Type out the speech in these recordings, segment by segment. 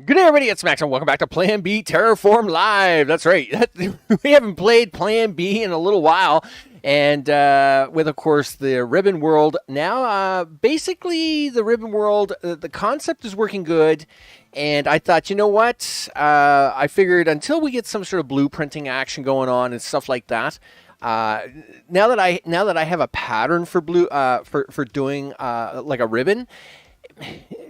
Good day, everybody. It's Max, and welcome back to Plan B Terraform Live. That's right. We haven't played Plan B in a little while, and with, of course, the Ribbon World. Now, basically, the Ribbon World, the concept is working good, and I thought, you know what? I figured until we get some sort of blueprinting action going on and stuff like that, now that I have a pattern for doing like a ribbon.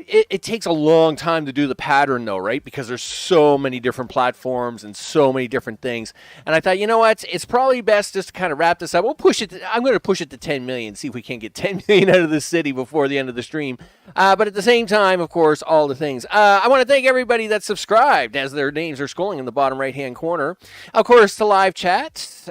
It takes a long time to do the pattern, though, right? Because there's so many different platforms and so many different things. And I thought, you know what? It's probably best just to kind of wrap this up. We'll push it. I'm going to push it to 10 million, see if we can get 10 million out of the city before the end of the stream. But at the same time, of course, all the things. I want to thank everybody that subscribed, as their names are scrolling in the bottom right-hand corner. Of course, to live chat,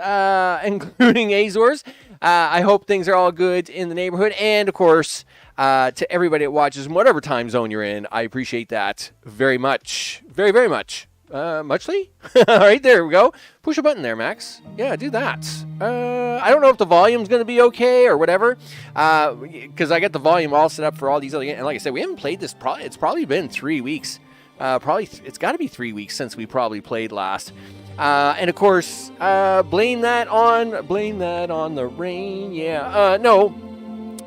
including Azores. I hope things are all good in the neighborhood. And, of course, to everybody that watches in whatever time zone you're in, I appreciate that very much. Very, very much. Muchly? All right, there we go. Push a button there, Max. Yeah, do that. I don't know if the volume's going to be okay or whatever, because I got the volume all set up for all these other games. And like I said, we haven't played this. It's probably been 3 weeks. It's got to be 3 weeks since we probably played last. And of course, blame that on the rain. Yeah. No.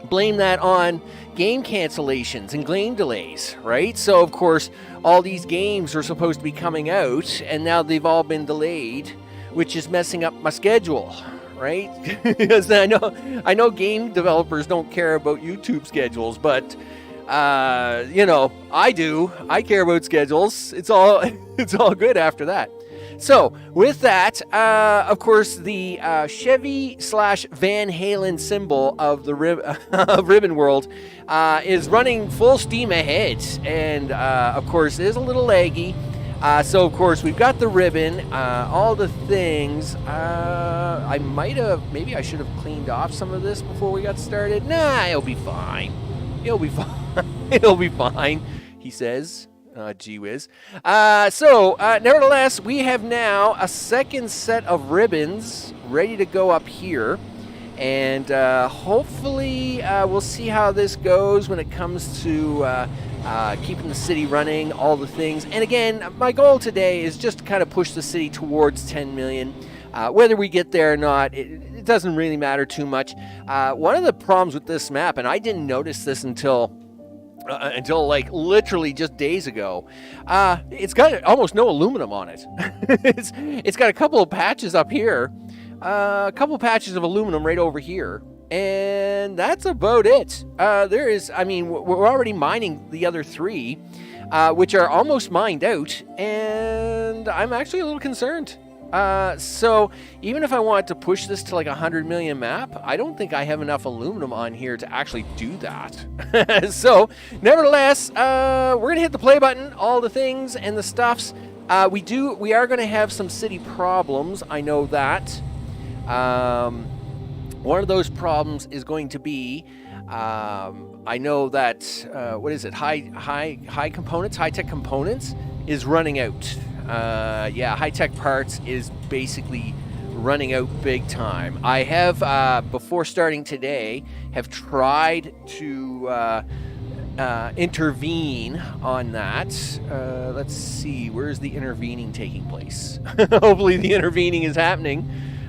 Blame that on game cancellations and game delays, right? So, of course, all these games are supposed to be coming out, and now they've all been delayed, which is messing up my schedule, right? Because I know game developers don't care about YouTube schedules, but you know, I do. I care about schedules. It's all good after that. So, with that, of course, the Chevy/Van Halen symbol of the Ribbon World is running full steam ahead. And, of course, it is a little laggy. So, of course, we've got the ribbon, all the things. Maybe I should have cleaned off some of this before we got started. Nah, it'll be fine. It'll be fine. It'll be fine, he says. Gee whiz. Nevertheless, we have now a second set of ribbons ready to go up here. And hopefully we'll see how this goes when it comes to keeping the city running, all the things. And again, my goal today is just to kind of push the city towards 10 million. Whether we get there or not, it doesn't really matter too much. One of the problems with this map, and I didn't notice this until like literally just days ago, it's got almost no aluminum on it. It's got a couple of patches up here, a couple of patches of aluminum right over here, and that's about it. We're already mining the other three, which are almost mined out, and I'm actually a little concerned. So even if I want to push this to like 100 million map, I don't think I have enough aluminum on here to actually do that. So nevertheless, we're going to hit the play button, all the things and the stuffs. We are going to have some city problems. I know that. One of those problems is going to be, I know that, high tech components is running out. High-tech parts is basically running out big time. I have, before starting today, have tried to intervene on that. Let's see, where's the intervening taking place? Hopefully the intervening is happening.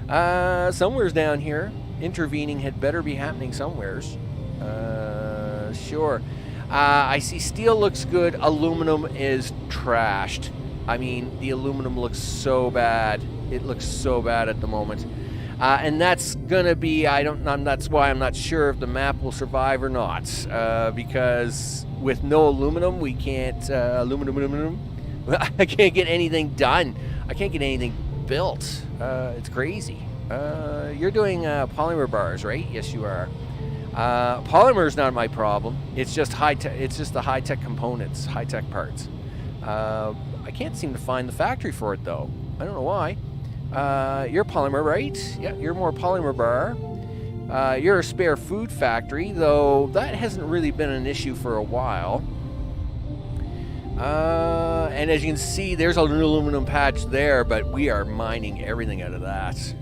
Somewhere's down here. Intervening had better be happening somewheres. Sure. I see steel looks good. Aluminum is trashed. I mean, the aluminum looks so bad. It looks so bad at the moment. And that's going to be, that's why I'm not sure if the map will survive or not. Because with no aluminum, we can't, I can't get anything done. I can't get anything built. It's crazy. You're doing polymer bars, right? Yes, you are. Polymer is not my problem. It's just it's just the high-tech components, high-tech parts. I can't seem to find the factory for it, though. I don't know why. You're polymer, right? Yeah, you're more polymer bar. You're a spare food factory, though that hasn't really been an issue for a while. And as you can see, there's an aluminum patch there, but we are mining everything out of that.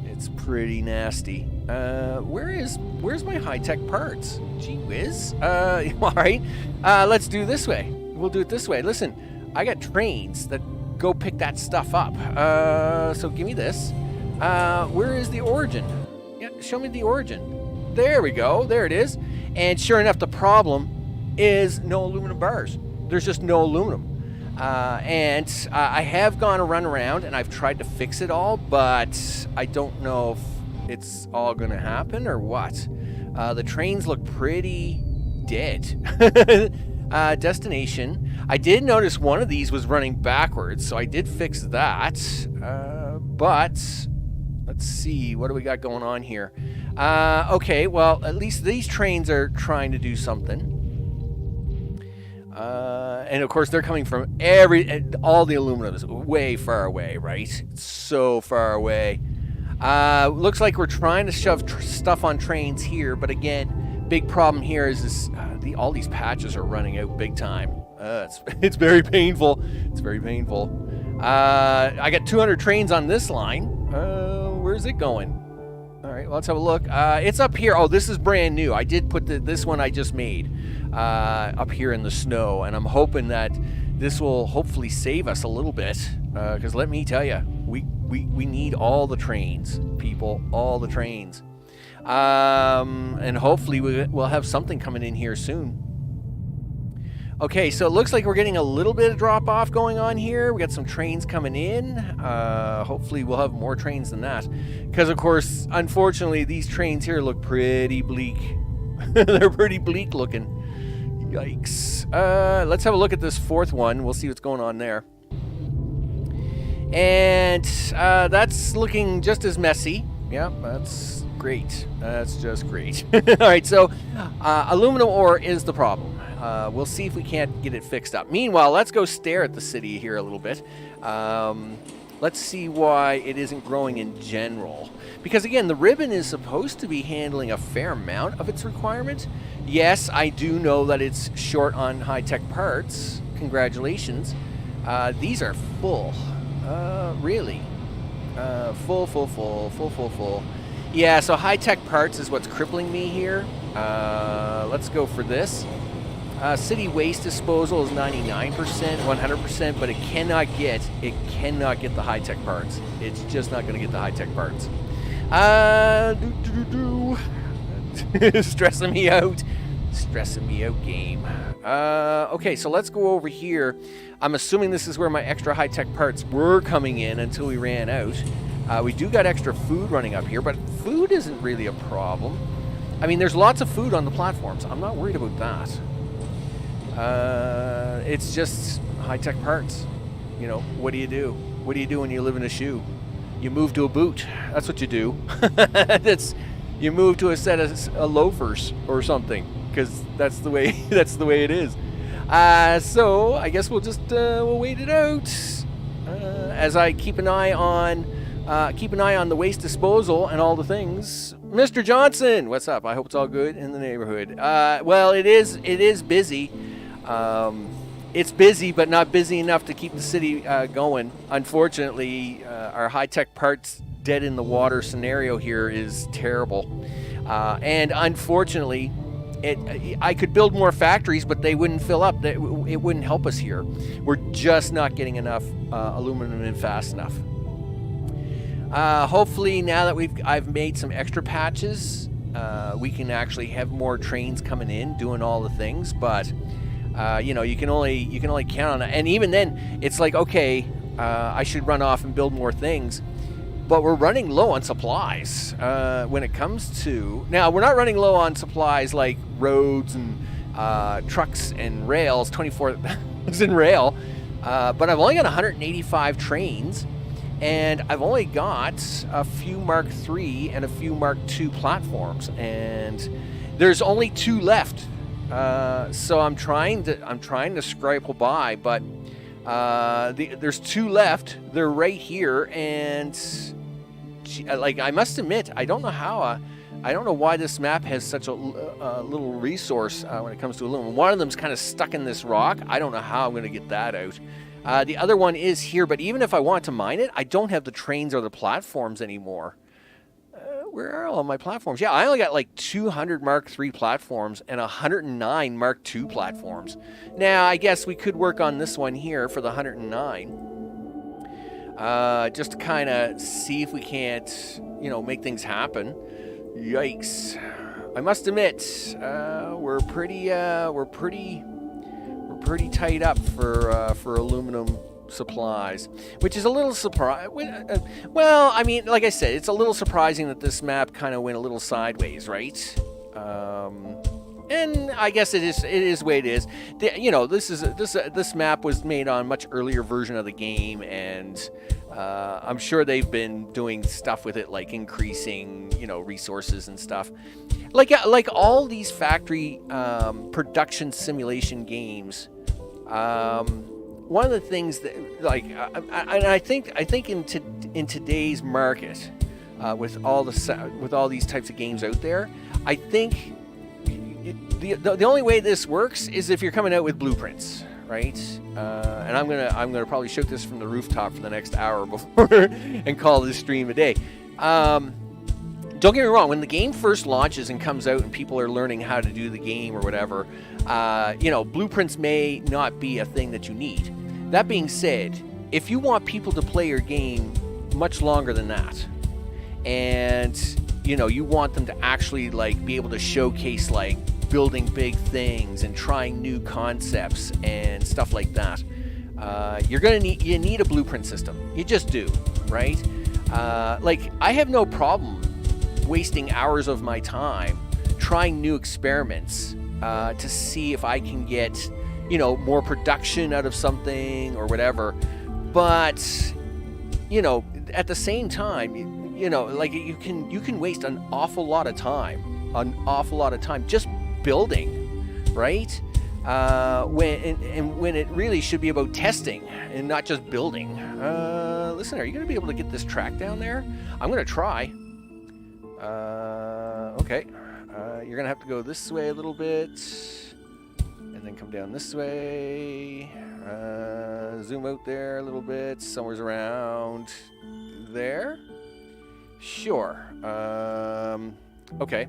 It's pretty nasty. Where's my high-tech parts? Gee whiz. All right. Let's do it this way. We'll do it this way. Listen, I got trains that go pick that stuff up. So give me this. Where is the origin? Yeah, show me the origin. There we go. There it is. And sure enough, the problem is no aluminum bars. There's just no aluminum. And I have gone a run around and I've tried to fix it all, but I don't know if it's all going to happen or what. The trains look pretty dead. Destination. I did notice one of these was running backwards, so I did fix that. But let's see, what do we got going on here? Okay, well, at least these trains are trying to do something. And of course, they're coming from all the aluminum is way far away, right? It's so far away. Looks like we're trying to shove stuff on trains here, but again, big problem here is this, all these patches are running out big time. It's very painful. It's very painful. I got 200 trains on this line. Where's it going? All right, well, let's have a look. It's up here. Oh, this is brand new. I did put this one I just made up here in the snow, and I'm hoping that this will hopefully save us a little bit, because let me tell you, we need all the trains, people, all the trains. And hopefully we'll have something coming in here soon. Okay, so it looks like we're getting a little bit of drop-off going on here. We got some trains coming in. Hopefully we'll have more trains than that. Because, of course, unfortunately, these trains here look pretty bleak. They're pretty bleak looking. Yikes. Let's have a look at this fourth one. We'll see what's going on there. And that's looking just as messy. Yeah, that's great. That's just great. All right, so aluminum ore is the problem. We'll see if we can't get it fixed up. Meanwhile, let's go stare at the city here a little bit. Let's see why it isn't growing in general. Because again, the ribbon is supposed to be handling a fair amount of its requirement. Yes, I do know that it's short on high-tech parts. Congratulations. These are full. Really? Full. Yeah, so high-tech parts is what's crippling me here. Let's go for this. City waste disposal is 99%, 100%, but it cannot get the high-tech parts. It's just not going to get the high-tech parts. Stressing me out, game. Okay, so let's go over here. I'm assuming this is where my extra high-tech parts were coming in until we ran out. We do got extra food running up here, but food isn't really a problem. I mean, there's lots of food on the platforms. I'm not worried about that. It's just high-tech parts. You know, what do you do? What do you do when you live in a shoe? You move to a boot. That's what you do. You move to a set of loafers or something, because that's the way it is. So I guess we'll just we'll wait it out as I keep an eye on the waste disposal and all the things. Mr. Johnson, what's up? I hope it's all good in the neighborhood. Well, it is busy. It's busy, but not busy enough to keep the city going. Unfortunately, our high-tech parts dead in the water scenario here is terrible. And unfortunately, I could build more factories, but they wouldn't fill up. It wouldn't help us here. We're just not getting enough aluminum in fast enough. Hopefully, now that I've made some extra patches, we can actually have more trains coming in doing all the things. But you know, you can only count on that. And even then, it's like, okay, I should run off and build more things. But we're running low on supplies when it comes to... Now, we're not running low on supplies like roads and trucks and rails, 24,000 rail. But I've only got 185 trains, and I've only got a few Mark III and a few Mark II platforms. And there's only 2 left. So I'm trying to scrape by, but there's 2 left. They're right here, and like, I must admit, I don't know how. I don't know why this map has such a little resource when it comes to aluminum. One of them's kind of stuck in this rock. I don't know how I'm going to get that out. The other one is here, but even if I want to mine it, I don't have the trains or the platforms anymore. where are all my platforms? Yeah, I only got like 200 Mark III platforms and 109 Mark II platforms. Now, I guess we could work on this one here for the 109. Just to kind of see if we can't, make things happen. Yikes! I must admit, we're pretty tight up for aluminum supplies, which is a little surprise. Well, I mean, like I said, it's a little surprising that this map kind of went a little sideways, right? And I guess it is the way it is. This map was made on a much earlier version of the game, and I'm sure they've been doing stuff with it, like increasing, resources and stuff. Like all these factory production simulation games. One of the things that, I think in today's market, with all these types of games out there, I think the only way this works is if you're coming out with blueprints, right? And I'm gonna probably shoot this from the rooftop for the next hour before and call this stream a day. Don't get me wrong, when the game first launches and comes out and people are learning how to do the game or whatever, blueprints may not be a thing that you need. That being said, if you want people to play your game much longer than that, and you want them to actually be able to showcase building big things and trying new concepts and stuff like that, you need a blueprint system. You just do, right? I have no problem wasting hours of my time trying new experiments to see if I can get more production out of something or whatever. But at the same time, you can waste an awful lot of time just building, right? When it really should be about testing and not just building. Listen, are you going to be able to get this track down there? I'm going to try. Okay. You're going to have to go this way a little bit, and then come down this way. Zoom out there a little bit, somewhere's around there. Sure. Okay.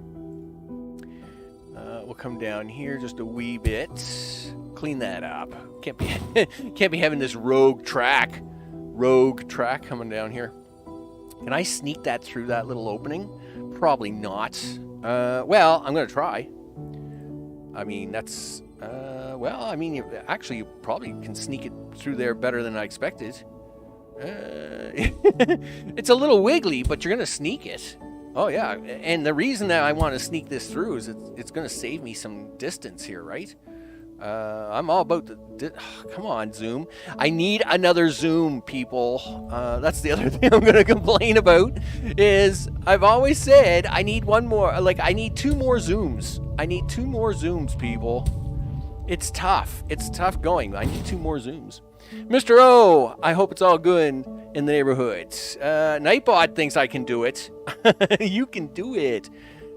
We'll come down here just a wee bit. Clean that up. Can't be having this rogue track coming down here. Can I sneak that through that little opening? Probably not. Well, I'm going to try. I mean, that's... you probably can sneak it through there better than I expected. It's a little wiggly, but you're going to sneak it. Oh, yeah. And the reason that I want to sneak this through is it's going to save me some distance here, right? I'm all about come on, zoom. I need another zoom, people. That's the other thing I'm going to complain about is I've always said I need one more. I need 2 more zooms. I need 2 more zooms, people. It's tough. It's tough going. I need 2 more zooms. Mr. O, I hope it's all good in the neighborhood. Nightbot thinks I can do it. You can do it.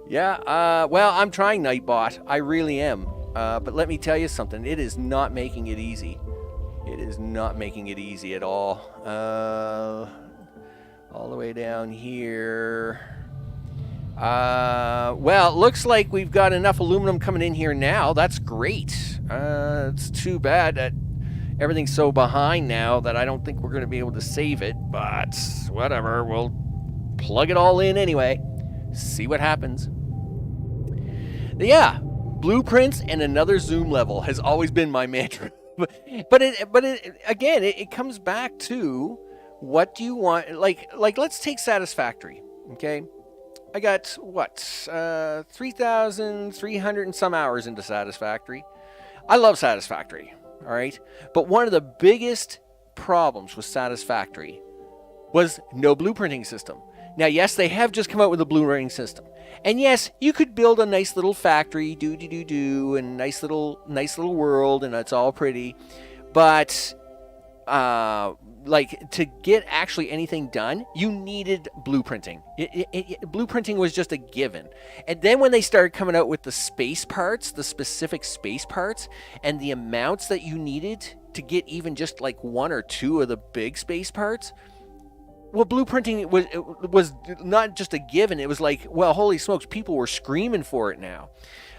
Yeah, well, I'm trying Nightbot. I really am. But let me tell you something. It is not making it easy. It is not making it easy at all. All the way down here. Well, it looks like we've got enough aluminum coming in here now. That's great. It's too bad that everything's so behind now that I don't think we're going to be able to save it. But whatever. We'll plug it all in anyway. See what happens. Yeah. Blueprints and another zoom level has always been my mantra. but it comes back to what do you want? Like let's take Satisfactory, okay? I got 3,300 and some hours into Satisfactory. I love Satisfactory, all right? But one of the biggest problems with Satisfactory was no blueprinting system. Now, yes, they have just come out with a blueprinting system. And yes, you could build a nice little factory, and nice little world, and it's all pretty. But, to get actually anything done, you needed blueprinting. Blueprinting was just a given. And then when they started coming out with the space parts, the specific space parts, and the amounts that you needed to get even just 1 or 2 of the big space parts, Well, blueprinting was not just a given. It was like, well, holy smokes, people were screaming for it now.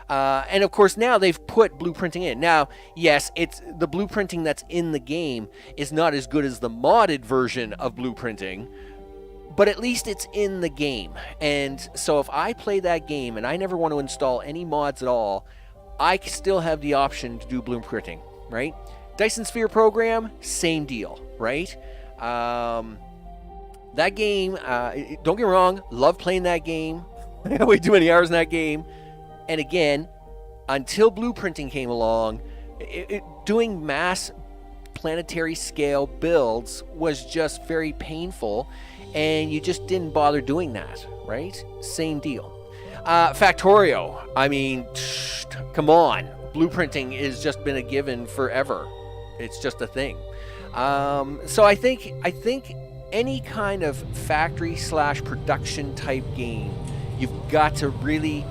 And of course, now they've put blueprinting in. Now, yes, it's the blueprinting that's in the game is not as good as the modded version of blueprinting, but at least it's in the game. And so if I play that game and I never want to install any mods at all, I still have the option to do blueprinting, right? Dyson Sphere program, same deal, right? That game, don't get me wrong, love playing that game. Way too many hours in that game. And again, until blueprinting came along, doing mass planetary scale builds was just very painful, and you just didn't bother doing that, right? Same deal. Factorio, I mean, come on. Blueprinting has just been a given forever. It's just a thing. So I think any kind of factory / production type game, you've got to really,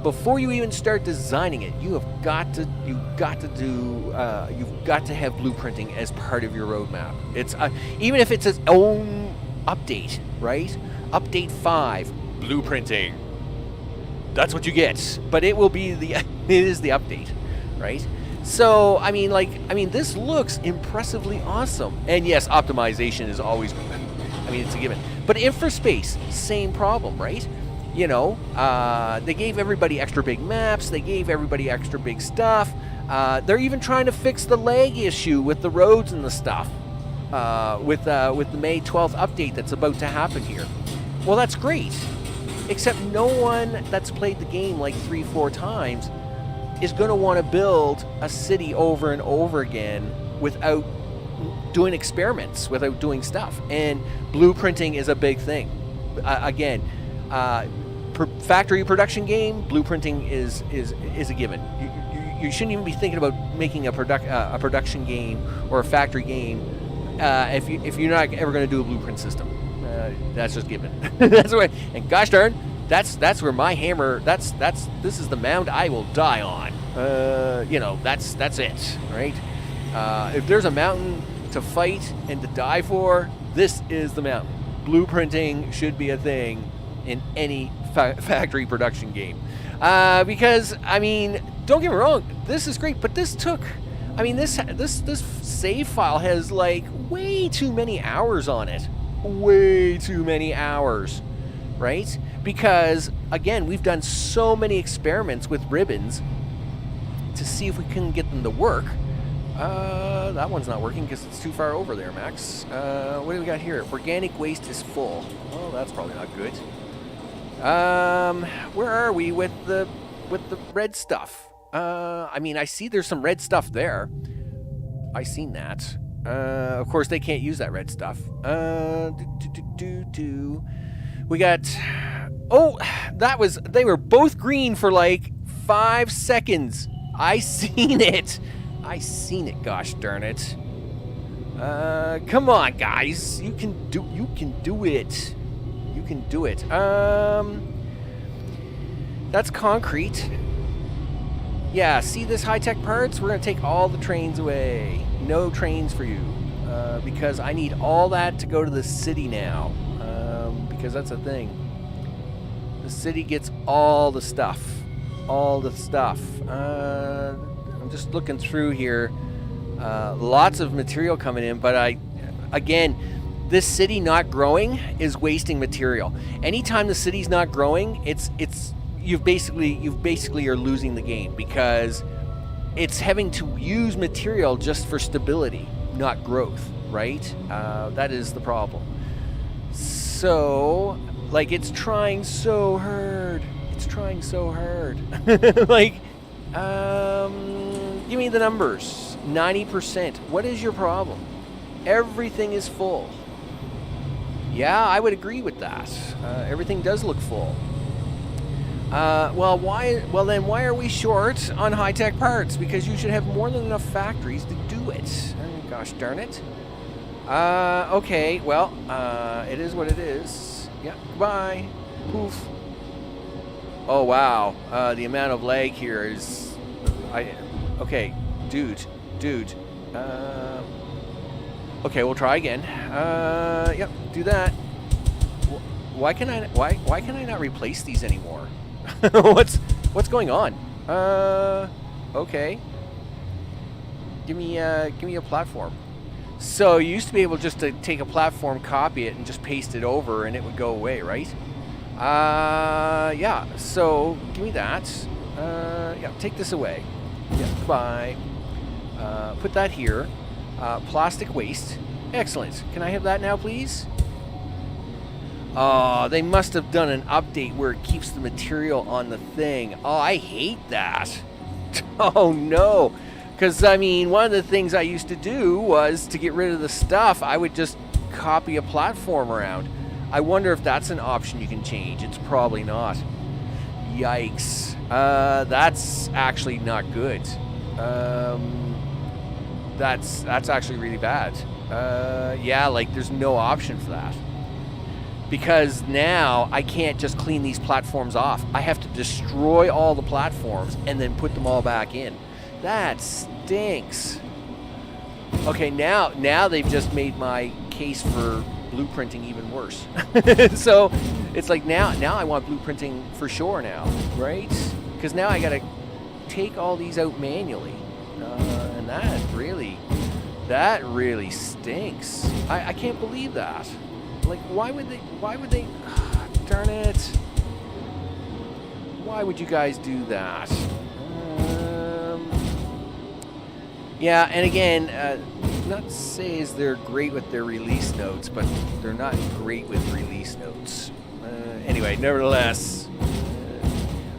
before you even start designing it, you've got to have blueprinting as part of your roadmap. It's even if it's its own update, right? Update 5, blueprinting. That's what you get, but it will be it is the update, right? So I mean, this looks impressively awesome, and yes, optimization is always, it's a given. But InfraSpace, same problem, right? You know, they gave everybody extra big maps, they gave everybody extra big stuff. They're even trying to fix the lag issue with the roads and the stuff, with the May 12th update that's about to happen here. Well, that's great. Except no one that's played the game like 3-4 times is going to want to build a city over and over again without doing experiments, without doing stuff. And blueprinting is a big thing. Again, factory production game, blueprinting is a given. You shouldn't even be thinking about making a production game or a factory game if you're not ever going to do a blueprint system. That's just given. That's the way. And gosh darn, that's where my hammer. This is the mound I will die on. That's it, right? If there's a mountain to fight and to die for, this is the mountain. Blueprinting should be a thing in any factory production game, because don't get me wrong, this is great, but this took. This save file has like way too many hours on it. Way too many hours, right? Because again, we've done so many experiments with ribbons to see if we can get them to work. That one's not working because it's too far over there, Max. What do we got here? Organic waste is full. Oh, that's probably not good. Where are we with the red stuff? I see there's some red stuff there. I seen that. Of course, they can't use that red stuff. We got... Oh, they were both green for like 5 seconds. I seen it, gosh darn it. Come on, guys. You can do it. You can do it. That's concrete. Yeah, see this high-tech parts? We're going to take all the trains away. No trains for you. Because I need all that to go to the city now. Because that's a thing. The city gets all the stuff. All the stuff. I'm just looking through here. Lots of material coming in, but again, this city not growing is wasting material. Anytime the city's not growing, you've basically are losing the game, because it's having to use material just for stability, not growth, right? That is the problem. So, it's trying so hard. It's trying so hard. Give me the numbers. 90%. What is your problem? Everything is full. Yeah, I would agree with that. Everything does look full. Then why are we short on high-tech parts? Because you should have more than enough factories to do it. Oh, gosh darn it. Okay, well, it is what it is. Yeah, goodbye. Poof. Oh, wow. The amount of lag here is... Okay, dude. Okay, we'll try again. Yep, do that. Why can I not replace these anymore? What's going on? Okay. Give me a platform. So you used to be able just to take a platform, copy it, and just paste it over, and it would go away, right? Yeah. So give me that. Yeah. Take this away. Yeah. Goodbye. Put that here. Plastic waste. Excellent. Can I have that now, please? Oh, they must have done an update where it keeps the material on the thing. Oh, I hate that. Oh, no. Because, I mean, one of the things I used to do was to get rid of the stuff, I would just copy a platform around. I wonder if that's an option you can change. It's probably not. Yikes. That's actually not good. That's actually really bad. Yeah, like there's no option for that. Because now I can't just clean these platforms off. I have to destroy all the platforms and then put them all back in. That stinks. Okay, now they've just made my case for blueprinting even worse. So it's like now I want blueprinting for sure now, right? Because now I gotta take all these out manually, and that really stinks. I can't believe that. Like, why would they? Darn it! Why would you guys do that? Yeah, and again, not to say is they're great with their release notes, but they're not great with release notes. Anyway, nevertheless,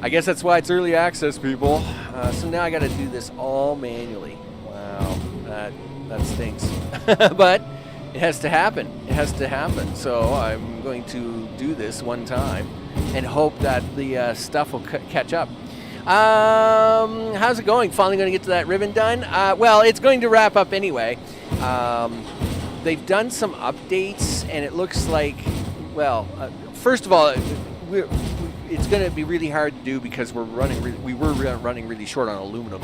I guess that's why it's early access, people. So now I got to do this all manually. Wow, that stinks. But it has to happen. It has to happen. So I'm going to do this one time and hope that the stuff will catch up. How's it going? Finally going to get to that ribbon done? Well, it's going to wrap up anyway. They've done some updates, and it looks like, well, first of all, it's going to be really hard to do because we were running really short on aluminum,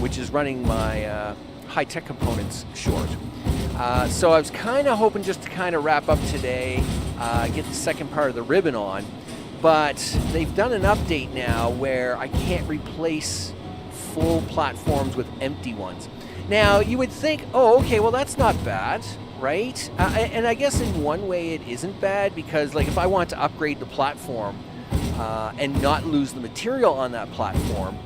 which is running my high-tech components short. So I was kind of hoping just to kind of wrap up today, get the second part of the ribbon on. But they've done an update now where I can't replace full platforms with empty ones. Now, you would think, oh, okay, well, that's not bad, right? And I guess in one way it isn't bad because, like, if I want to upgrade the platform and not lose the material on that platform,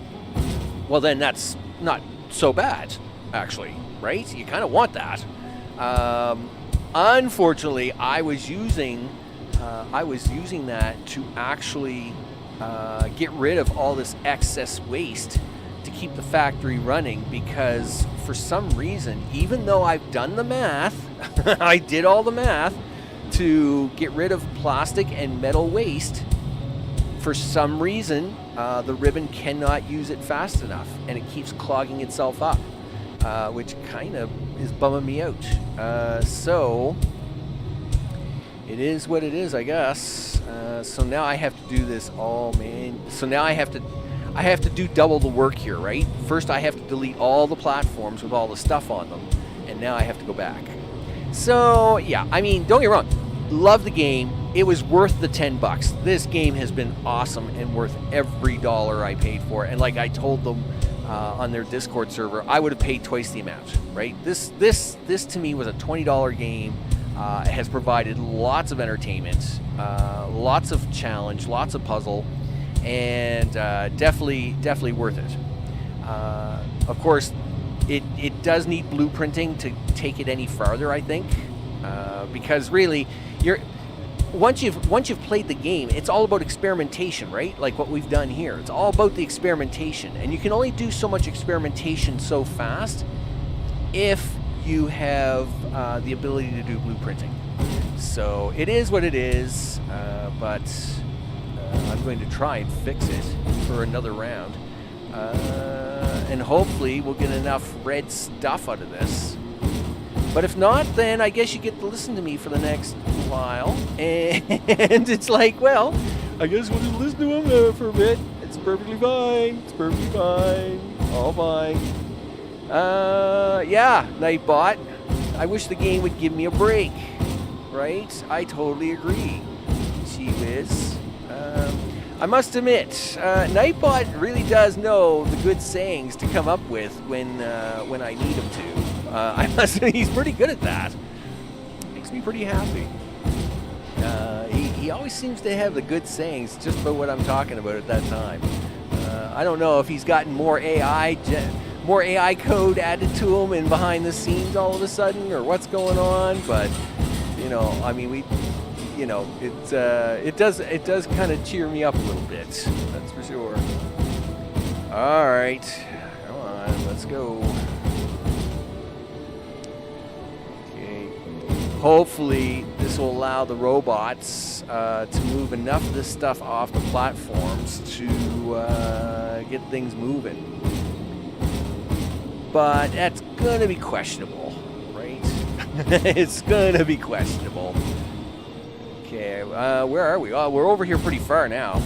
well, then that's not so bad, actually, right? You kind of want that. Unfortunately, I was using that to actually get rid of all this excess waste to keep the factory running because for some reason, even though I've done the math, I did all the math to get rid of plastic and metal waste, for some reason, the ribbon cannot use it fast enough and it keeps clogging itself up, which kind of is bumming me out. So it is what it is, I guess. So now I have to do this all So now I have to do double the work here, right? First I have to delete all the platforms with all the stuff on them, and now I have to go back. So yeah, I mean, don't get me wrong, love the game. It was worth the $10. This game has been awesome and worth every dollar I paid for it. And like I told them on their Discord server, I would have paid twice the amount, right? This to me was a $20 game. It has provided lots of entertainment, lots of challenge, lots of puzzle, and definitely worth it. Of course, it does need blueprinting to take it any farther, I think, because really, once you've played the game, it's all about experimentation, right? Like what we've done here. It's all about the experimentation, and you can only do so much experimentation so fast if you have the ability to do blueprinting. So it is what it is, but I'm going to try and fix it for another round. And hopefully we'll get enough red stuff out of this. But if not, then I guess you get to listen to me for the next while. And it's like, well, I guess we'll just listen to him for a bit. It's perfectly fine. It's perfectly fine. All fine. Yeah, Nightbot. I wish the game would give me a break, right? I totally agree. Gee whiz. I must admit, Nightbot really does know the good sayings to come up with when I need him to. I must admit, he's pretty good at that. Makes me pretty happy. He always seems to have the good sayings just about what I'm talking about at that time. I don't know if he's gotten more AI code added to him and behind the scenes all of a sudden, or what's going on. But you know, I mean, it does kind of cheer me up a little bit. That's for sure. All right, come on, let's go. Okay. Hopefully, this will allow the robots to move enough of this stuff off the platforms to get things moving. But that's gonna be questionable, right? It's gonna be questionable. Okay, where are we? Oh, we're over here pretty far now.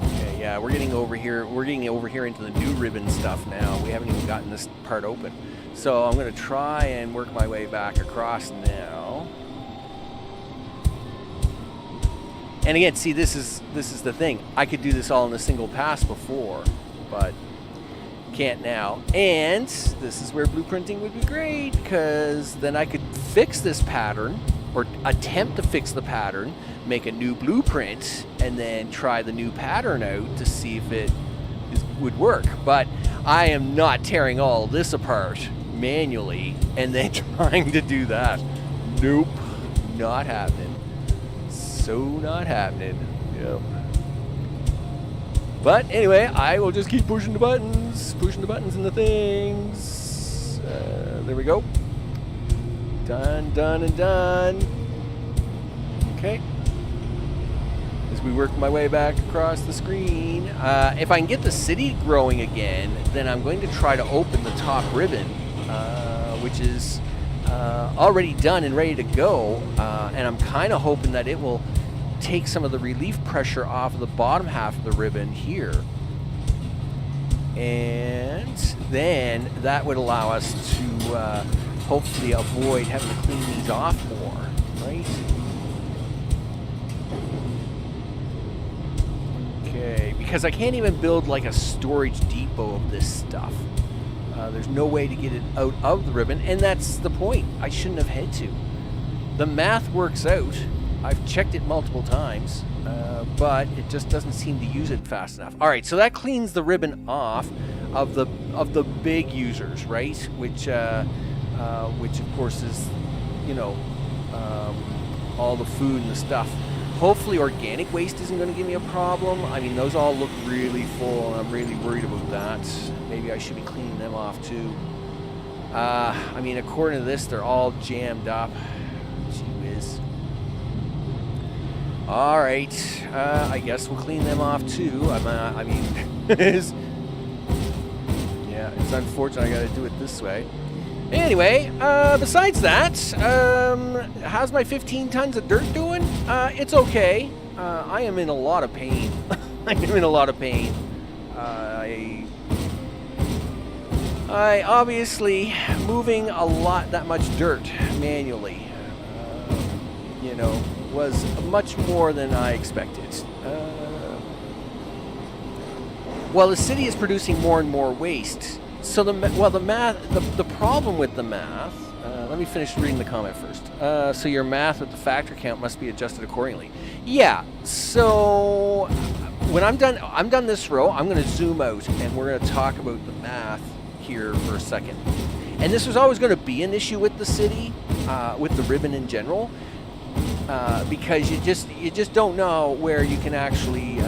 Okay, yeah, we're getting over here. We're getting over here into the new ribbon stuff now. We haven't even gotten this part open. So I'm gonna try and work my way back across now. And again, see, this is the thing. I could do this all in a single pass before, but can't now. And this is where blueprinting would be great, because then I could fix this pattern, or attempt to fix the pattern, make a new blueprint, and then try the new pattern out to see if it would work. But I am not tearing all this apart manually and then trying to do that. Nope, not happening. So not happening. Yep. But anyway, I will just keep pushing the buttons and the things. There we go. Done, done, and done. Okay. As we work my way back across the screen. If I can get the city growing again, then I'm going to try to open the top ribbon, which is already done and ready to go. And I'm kind of hoping that it will take some of the relief pressure off of the bottom half of the ribbon here. And then that would allow us to hopefully avoid having to clean these off more, right? Okay, because I can't even build like a storage depot of this stuff. There's no way to get it out of the ribbon, and that's the point. I shouldn't have had to. The math works out. I've checked it multiple times, but it just doesn't seem to use it fast enough. All right, so that cleans the ribbon off of the big users, right? Which of course is, you know, all the food and the stuff. Hopefully organic waste isn't going to give me a problem. I mean, those all look really full, and I'm really worried about that. Maybe I should be cleaning them off too. I mean, according to this, they're all jammed up. Gee whiz. All right, I guess we'll clean them off too. I mean, yeah, it's unfortunate I got to do it this way. Anyway, besides that, how's my 15 tons of dirt doing? It's okay. I am in a lot of pain. I am in a lot of pain. I obviously moving that much dirt manually, you know, was much more than I expected. Well, the city is producing more and more waste. So the problem with the math, let me finish reading the comment first. So your math with the factor count must be adjusted accordingly. Yeah, so when I'm done this row, I'm going to zoom out and we're going to talk about the math here for a second. And this was always going to be an issue with the city, with the ribbon in general, because you just don't know where you can actually,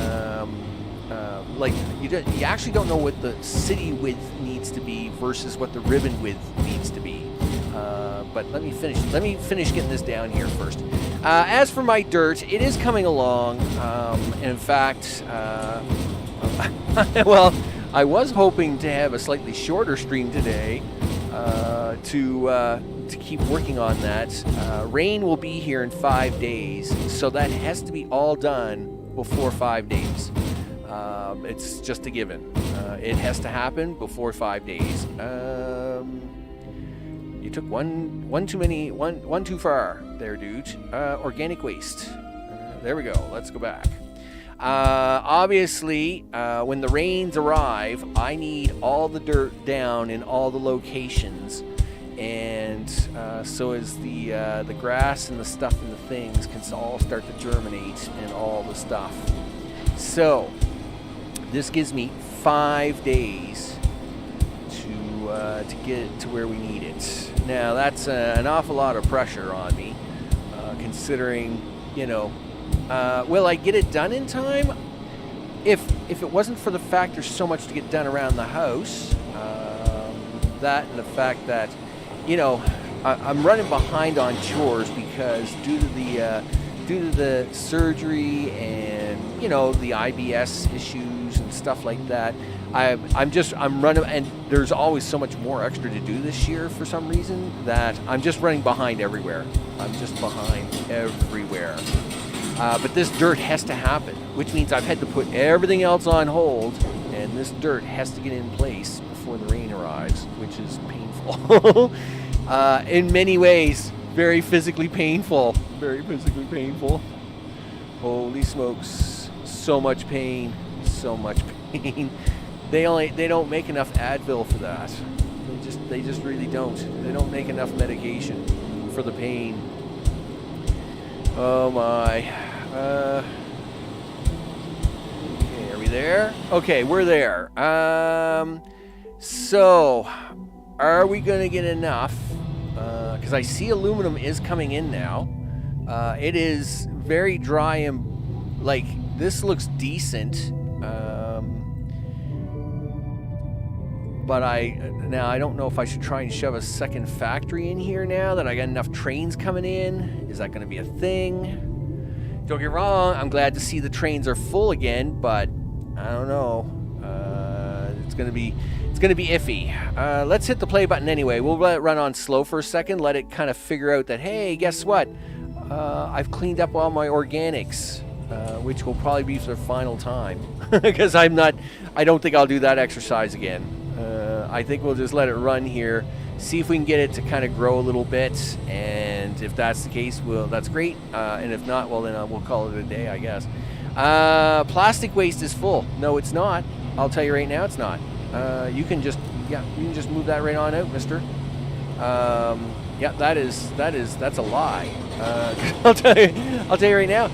you actually don't know what the city width needs to be versus what the ribbon width needs to be. But let me finish getting this down here first. As for my dirt, it is coming along. And in fact, well, I was hoping to have a slightly shorter stream today to keep working on that. Rain will be here in 5 days, so that has to be all done before 5 days. It's just a given. It has to happen before 5 days. took one too far there, dude. Organic waste. There we go. Let's go back. Obviously, when the rains arrive, I need all the dirt down in all the locations, and so as the grass and the stuff and the things can all start to germinate and all the stuff. So this gives me 5 days to get it to where we need it. Now that's an awful lot of pressure on me, considering, you know, will I get it done in time? If it wasn't for the fact there's so much to get done around the house, that and the fact that, you know, I'm running behind on chores because due to the surgery and, you know, the IBS issues and stuff like that, I'm running, and there's always so much more extra to do this year for some reason that I'm just running behind everywhere. I'm just behind everywhere. But this dirt has to happen, which means I've had to put everything else on hold, and this dirt has to get in place before the rain arrives, which is painful. In many ways, very physically painful. Very physically painful. Holy smokes. So much pain. So much pain. They don't make enough Advil for that. They just really don't. They don't make enough medication for the pain. Oh my. Okay, are we there? Okay, we're there. So, are we going to get enough? Because I see aluminum is coming in now. It is very dry and, like, this looks decent. But I don't know if I should try and shove a second factory in here now that I got enough trains coming in. Is that going to be a thing? Don't get wrong, I'm glad to see the trains are full again, but I don't know. It's going to be iffy. Let's hit the play button anyway. We'll let it run on slow for a second, let it kind of figure out that, hey, guess what? I've cleaned up all my organics, which will probably be for the final time because I don't think I'll do that exercise again. I think we'll just let it run here, see if we can get it to kind of grow a little bit, and if that's the case, that's great. And if not, well, then we'll call it a day, I guess. Plastic waste is full. No, it's not. I'll tell you right now, it's not. You can just move that right on out, mister. Yeah, that's a lie. I'll tell you right now.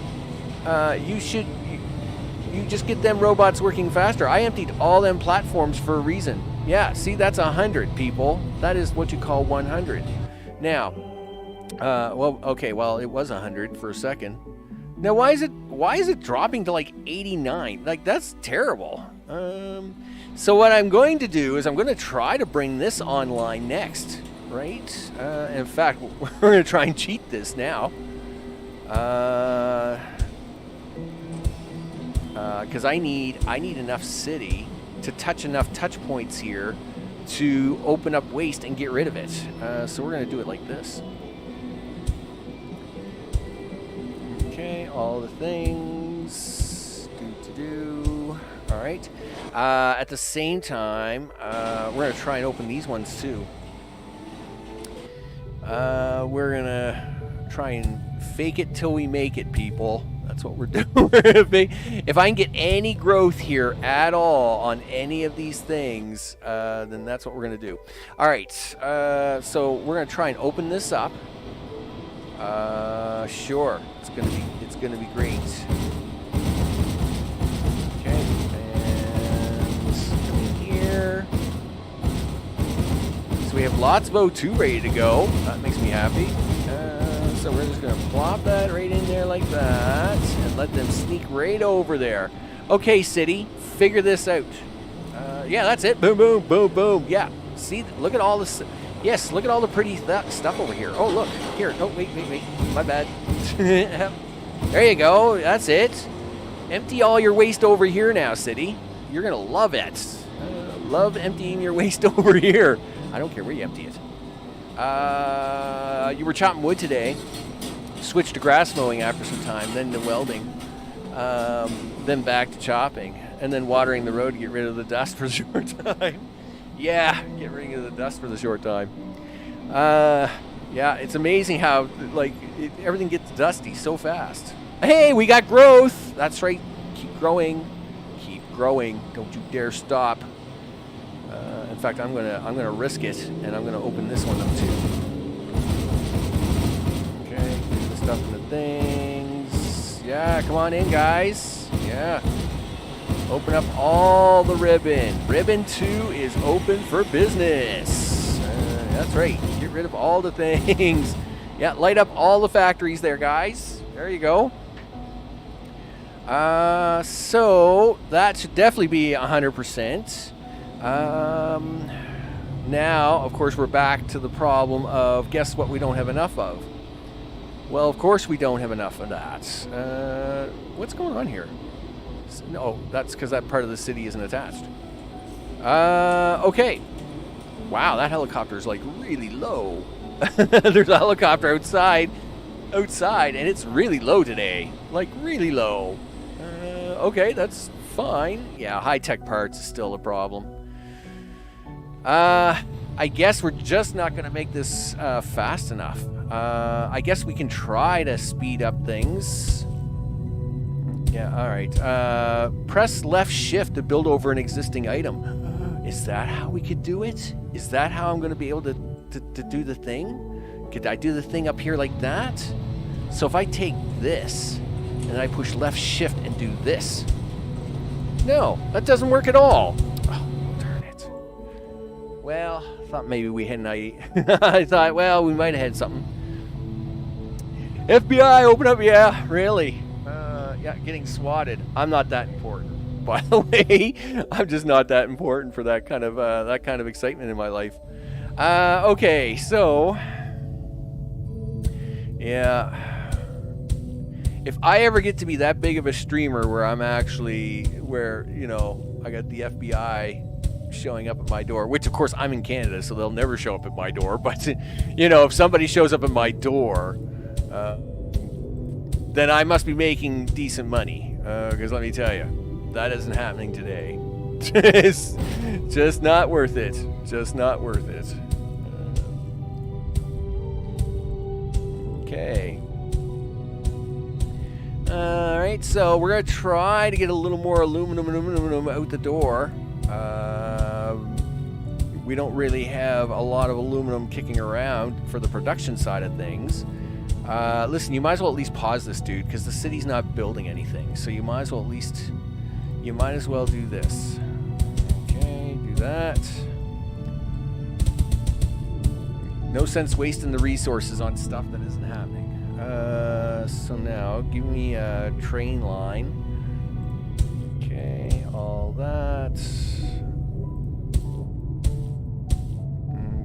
You just get them robots working faster. I emptied all them platforms for a reason. Yeah, see, that's 100 people. That is what you call 100. Now, well, okay, well, it was 100 for a second. Now, why is it dropping to like 89? Like, that's terrible. So what I'm going to do is I'm going to try to bring this online next, right? In fact, we're going to try and cheat this now. Because I need enough city to touch enough touch points here to open up waste and get rid of it. So we're going to do it like this. Okay, all the things. All right. At the same time, we're going to try and open these ones too. We're going to try and fake it till we make it, people. That's what we're doing. If I can get any growth here at all on any of these things, then that's what we're going to do. All right. So we're going to try and open this up. Sure. It's going to be great. Okay. And come in here. So we have lots of O2 ready to go. That makes me happy. So we're just going to plop that right in there like that and let them sneak right over there. Okay, city, figure this out. Yeah, that's it. Boom, boom, boom, boom. Yeah, see, look at all this. Yes, look at all the pretty stuff over here. Oh, look, here. Oh, wait. My bad. There you go. That's it. Empty all your waste over here now, city. You're going to love it. Love emptying your waste over here. I don't care where you empty it. You were chopping wood today, switched to grass mowing after some time, then to welding, then back to chopping, and then watering the road to get rid of the dust for the short time. Yeah, get rid of the dust for the short time. Yeah, it's amazing how, like, everything gets dusty so fast. Hey, we got growth. That's right. Keep growing. Keep growing. Don't you dare stop. In fact, I'm gonna risk it, and I'm gonna open this one up too. Okay, put the stuff in the things. Yeah, come on in, guys. Yeah. Open up all the ribbon. Ribbon 2 is open for business. That's right. Get rid of all the things. Yeah, light up all the factories there, guys. There you go. So that should definitely be 100%. Now, of course, we're back to the problem of guess what we don't have enough of. Well, of course we don't have enough of that. What's going on here? No, that's because that part of the city isn't attached. Okay. Wow, that helicopter is like really low. There's a helicopter outside, and it's really low today. Like really low. Okay, that's fine. Yeah, high-tech parts is still a problem. I guess we're just not going to make this fast enough. I guess we can try to speed up things. Yeah, all right. Press left shift to build over an existing item. Is that how we could do it? Is that how I'm going to be able to do the thing? Could I do the thing up here like that? So if I take this and I push left shift and do this. No, that doesn't work at all. Oh, darn it. Well, I thought maybe we had I thought, well, we might have had something. FBI, open up. Yeah, really. Yeah, getting swatted. I'm not that important, by the way. I'm just not that important for that kind of excitement in my life. Okay, so yeah, if I ever get to be that big of a streamer where I'm actually I got the FBI showing up at my door, which of course I'm in Canada, so they'll never show up at my door. But if somebody shows up at my door, then I must be making decent money. Because let me tell you, that isn't happening today. It's just not worth it. Just not worth it. Okay. All right, so we're going to try to get a little more aluminum out the door. We don't really have a lot of aluminum kicking around for the production side of things. Listen, you might as well at least pause this, dude, because the city's not building anything. So you might as well do this. Okay, do that. No sense wasting the resources on stuff that isn't happening. So now, give me a train line. Okay, all that.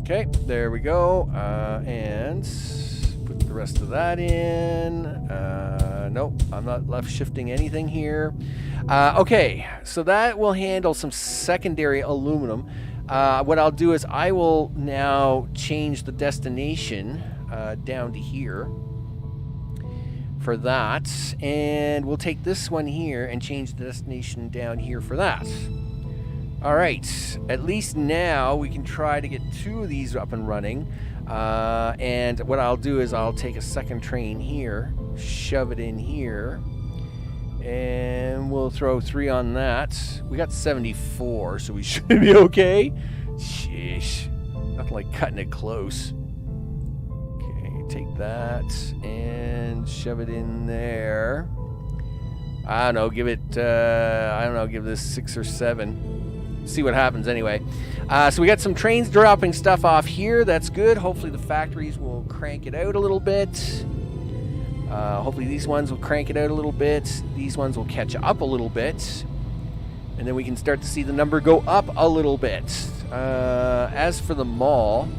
Okay, there we go. And put the rest of that in. Nope, I'm not left shifting anything here. Okay, so that will handle some secondary aluminum. What I'll do is I will now change the destination down to here for that, and we'll take this one here and change the destination down here for that. All right, at least now we can try to get 2 of these up and running. And what I'll do is I'll take a second train here, shove it in here, and we'll throw 3 on that. We got 74, so we should be okay. Sheesh, nothing like cutting it close. Okay, take that and shove it in there. I don't know, give this 6 or 7. See what happens anyway. So we got some trains dropping stuff off here. That's good. Hopefully the factories will crank it out a little bit. Hopefully these ones will crank it out a little bit. These ones will catch up a little bit. And then we can start to see the number go up a little bit. As for the mall,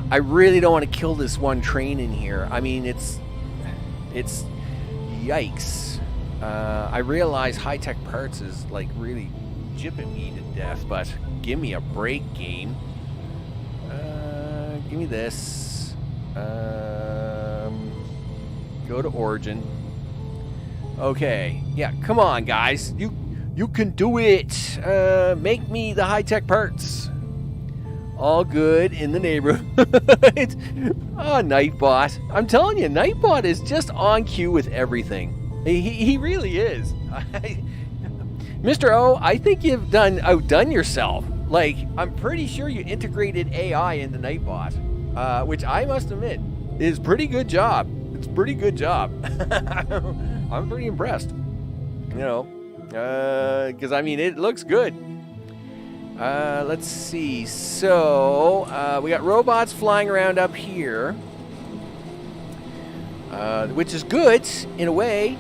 I really don't want to kill this one train in here. I mean, it's yikes. I realize high-tech parts is like really jipping me to death, but give me a break, game. Give me this. Go to origin. Okay, yeah, come on, guys. You can do it. Make me the high-tech parts. all good in the neighborhood. Oh, Nightbot. I'm telling you, Nightbot is just on cue with everything. He really is. Mr. O, I think you've outdone yourself. Like, I'm pretty sure you integrated AI into Nightbot, which I must admit is pretty good job. It's pretty good job. I'm pretty impressed. You know, because I mean, it looks good. Let's see. So we got robots flying around up here, which is good in a way.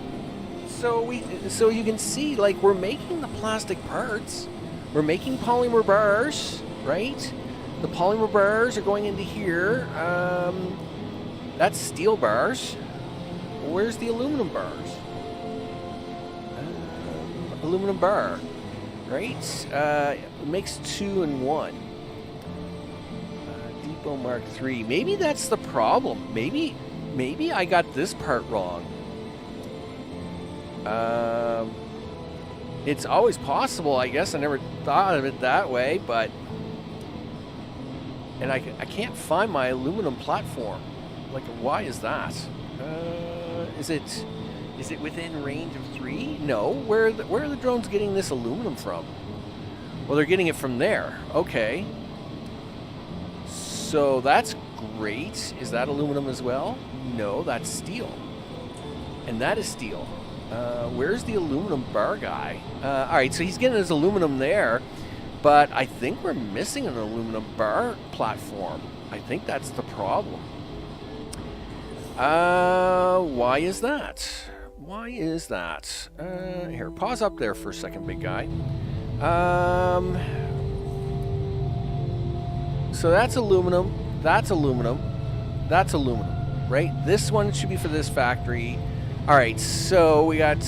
So you can see, like, we're making the plastic parts. We're making polymer bars, right? The polymer bars are going into here. That's steel bars. Where's the aluminum bars? Aluminum bar, right? It makes 2 and 1. Depot Mark III. Maybe that's the problem. Maybe I got this part wrong. It's always possible, I guess. I never thought of it that way, but... And I can't find my aluminum platform. Like, why is that? Is it within range of 3? No. Where are the drones getting this aluminum from? Well, they're getting it from there. Okay. So that's great. Is that aluminum as well? No, that's steel. And that is steel. Where's the aluminum bar guy? All right, so he's getting his aluminum there, but I think we're missing an aluminum bar platform. I think that's the problem. Why is that? Why is that? Here, pause up there for a second, big guy. So that's aluminum, that's aluminum, that's aluminum, right? This one should be for this factory. All right, so we got,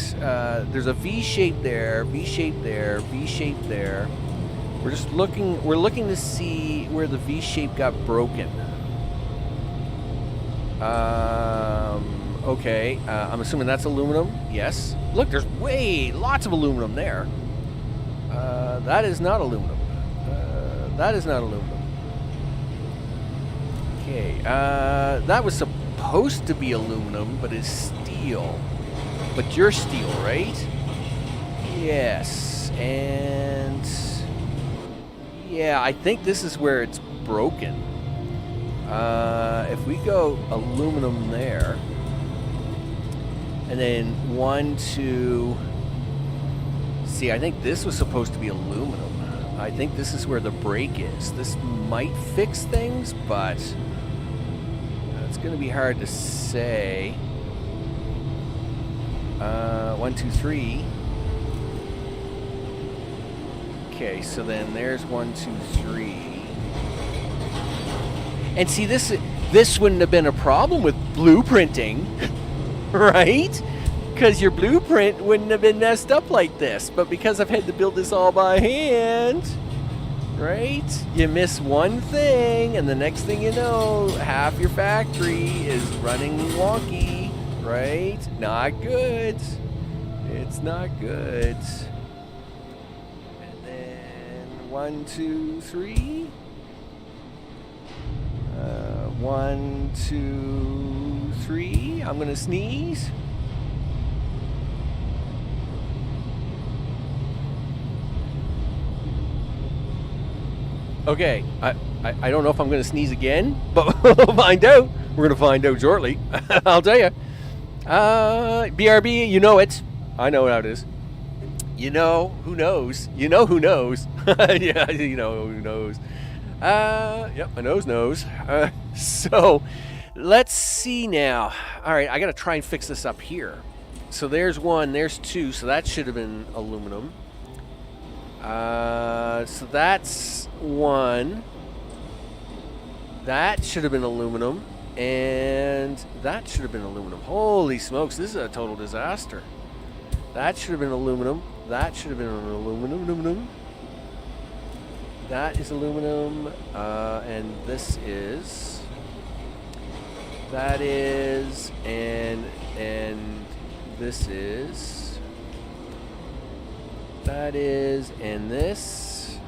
there's a V shape there, V shape there, V shape there. We're looking to see where the V shape got broken. Okay, I'm assuming that's aluminum. Yes. Look, there's lots of aluminum there. That is not aluminum. That is not aluminum. Okay, that was supposed to be aluminum, but it's steel. But you're steel, right? Yes, and... yeah, I think this is where it's broken. If we go aluminum there, and then 1, 2... see, I think this was supposed to be aluminum. I think this is where the break is. This might fix things, but it's going to be hard to say. 1, 2, 3. Okay, so then there's 1, 2, 3. And see, this wouldn't have been a problem with blueprinting, right? Because your blueprint wouldn't have been messed up like this. But because I've had to build this all by hand, right? You miss one thing, and the next thing you know, half your factory is running wonky, right? Not good. It's not good. And then 1, 2, 3. 1, 2, 3. I'm going to sneeze. Okay, I don't know if I'm going to sneeze again, but we'll find out. We're going to find out shortly. I'll tell you. BRB, you know it. I know how it is. You know who knows. You know who knows. Yeah, you know who knows. Yep, my nose knows. So, let's see now. All right, I got to try and fix this up here. So there's 1, there's 2, so that should have been aluminum. So that's 1. That should have been aluminum. And that should have been aluminum. Holy smokes, this is a total disaster. That should have been aluminum. That should have been an aluminum. That is aluminum. And this is... that is... and this is... that is... and this...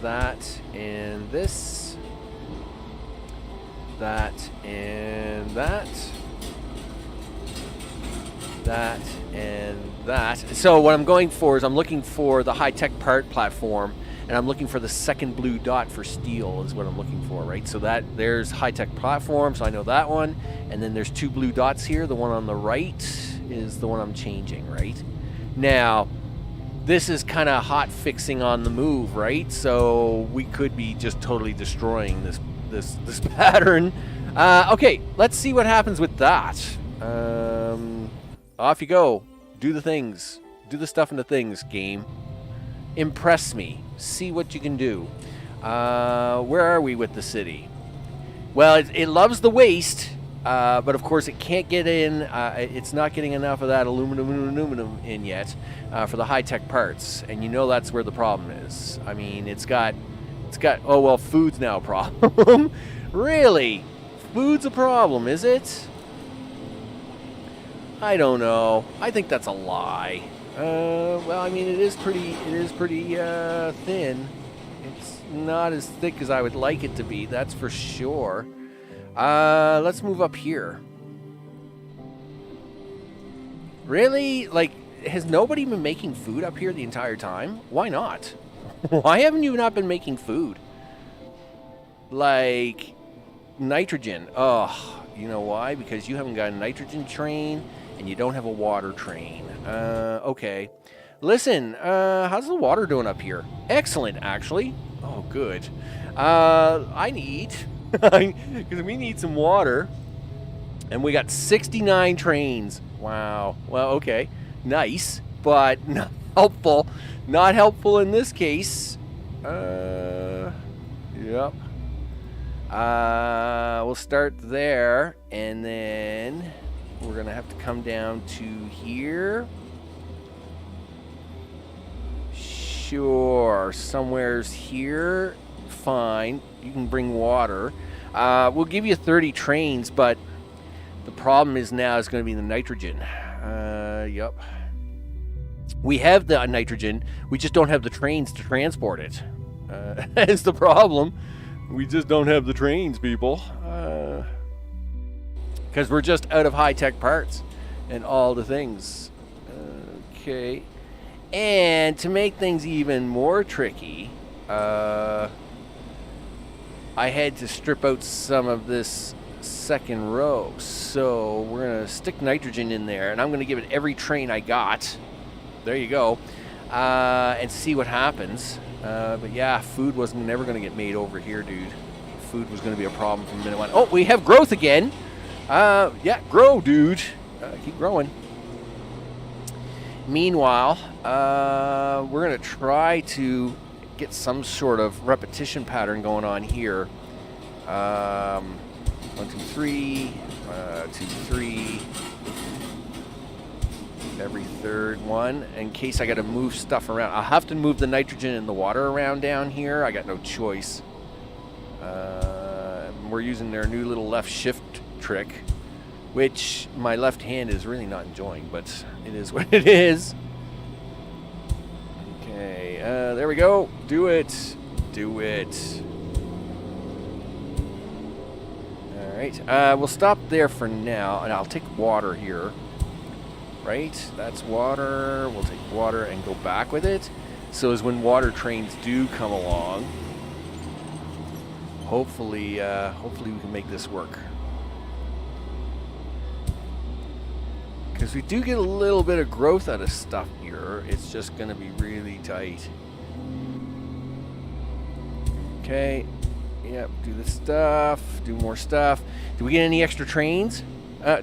that, and this. That, and that. That, and that. So what I'm going for is I'm looking for the high-tech part platform, and I'm looking for the second blue dot for steel is what I'm looking for, right? So that there's high-tech platform, so I know that one. And then there's 2 blue dots here. The one on the right is the one I'm changing, right? Now, this is kind of hot fixing on the move, right? So we could be just totally destroying this pattern. Okay, let's see what happens with that. Off you go. Do the things. Do the stuff in the things, game. Impress me. See what you can do. Where are we with the city? Well, it loves the waste, but of course it can't get in. It's not getting enough of that aluminum in yet for the high-tech parts, and you know that's where the problem is. I mean, it's got. Oh well, food's now a problem. Really? Food's a problem, is it? I don't know. I think that's a lie. Well, I mean, it is pretty thin. It's not as thick as I would like it to be, that's for sure. Let's move up here. Really? Like, has nobody been making food up here the entire time? Why not? Why haven't you not been making food? Like, nitrogen. Oh, you know why? Because you haven't got a nitrogen train and you don't have a water train. Okay. Listen, how's the water doing up here? Excellent, actually. Oh, good. I need... Because we need some water. And we got 69 trains. Wow. Well, okay. Nice. But not helpful. Not helpful in this case. Yep. We'll start there. And then we're going to have to come down to here. Sure. Somewhere's here. Fine. You can bring water. We'll give you 30 trains, but the problem is now it's going to be the nitrogen. Yep. We have the nitrogen. We just don't have the trains to transport it. That's the problem. We just don't have the trains, people. Because we're just out of high-tech parts and all the things. Okay. And to make things even more tricky, I had to strip out some of this second row. So we're going to stick nitrogen in there, and I'm going to give it every train I got. There you go. And see what happens. But yeah, food wasn't never going to get made over here, dude. Food was going to be a problem from minute one. Oh, we have growth again. Yeah, grow, dude. Keep growing. Meanwhile, we're going to try to get some sort of repetition pattern going on here. 1, 2, 3, 2, 3. Every third one, in case I got to move stuff around. I'll have to move the nitrogen and the water around down here. I got no choice. We're using their new little left shift trick, which my left hand is really not enjoying, but it is what it is. Okay, there we go. Do it. Do it. All right, we'll stop there for now, and I'll take water here. Right, that's water. We'll take water and go back with it. So as when water trains do come along, hopefully we can make this work. Because we do get a little bit of growth out of stuff here. It's just going to be really tight. Okay. Yep, do this stuff. Do more stuff. Do we get any extra trains?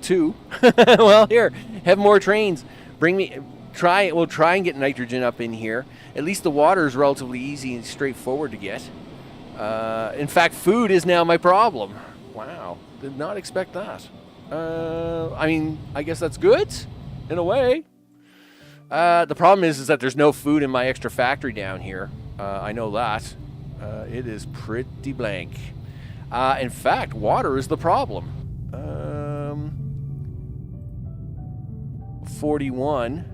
2. Well, here, have more trains. We'll try and get nitrogen up in here. At least the water is relatively easy and straightforward to get. In fact, food is now my problem. Wow, did not expect that. I mean, I guess that's good, in a way. The problem is that there's no food in my extra factory down here. I know that. It is pretty blank. In fact, water is the problem. 41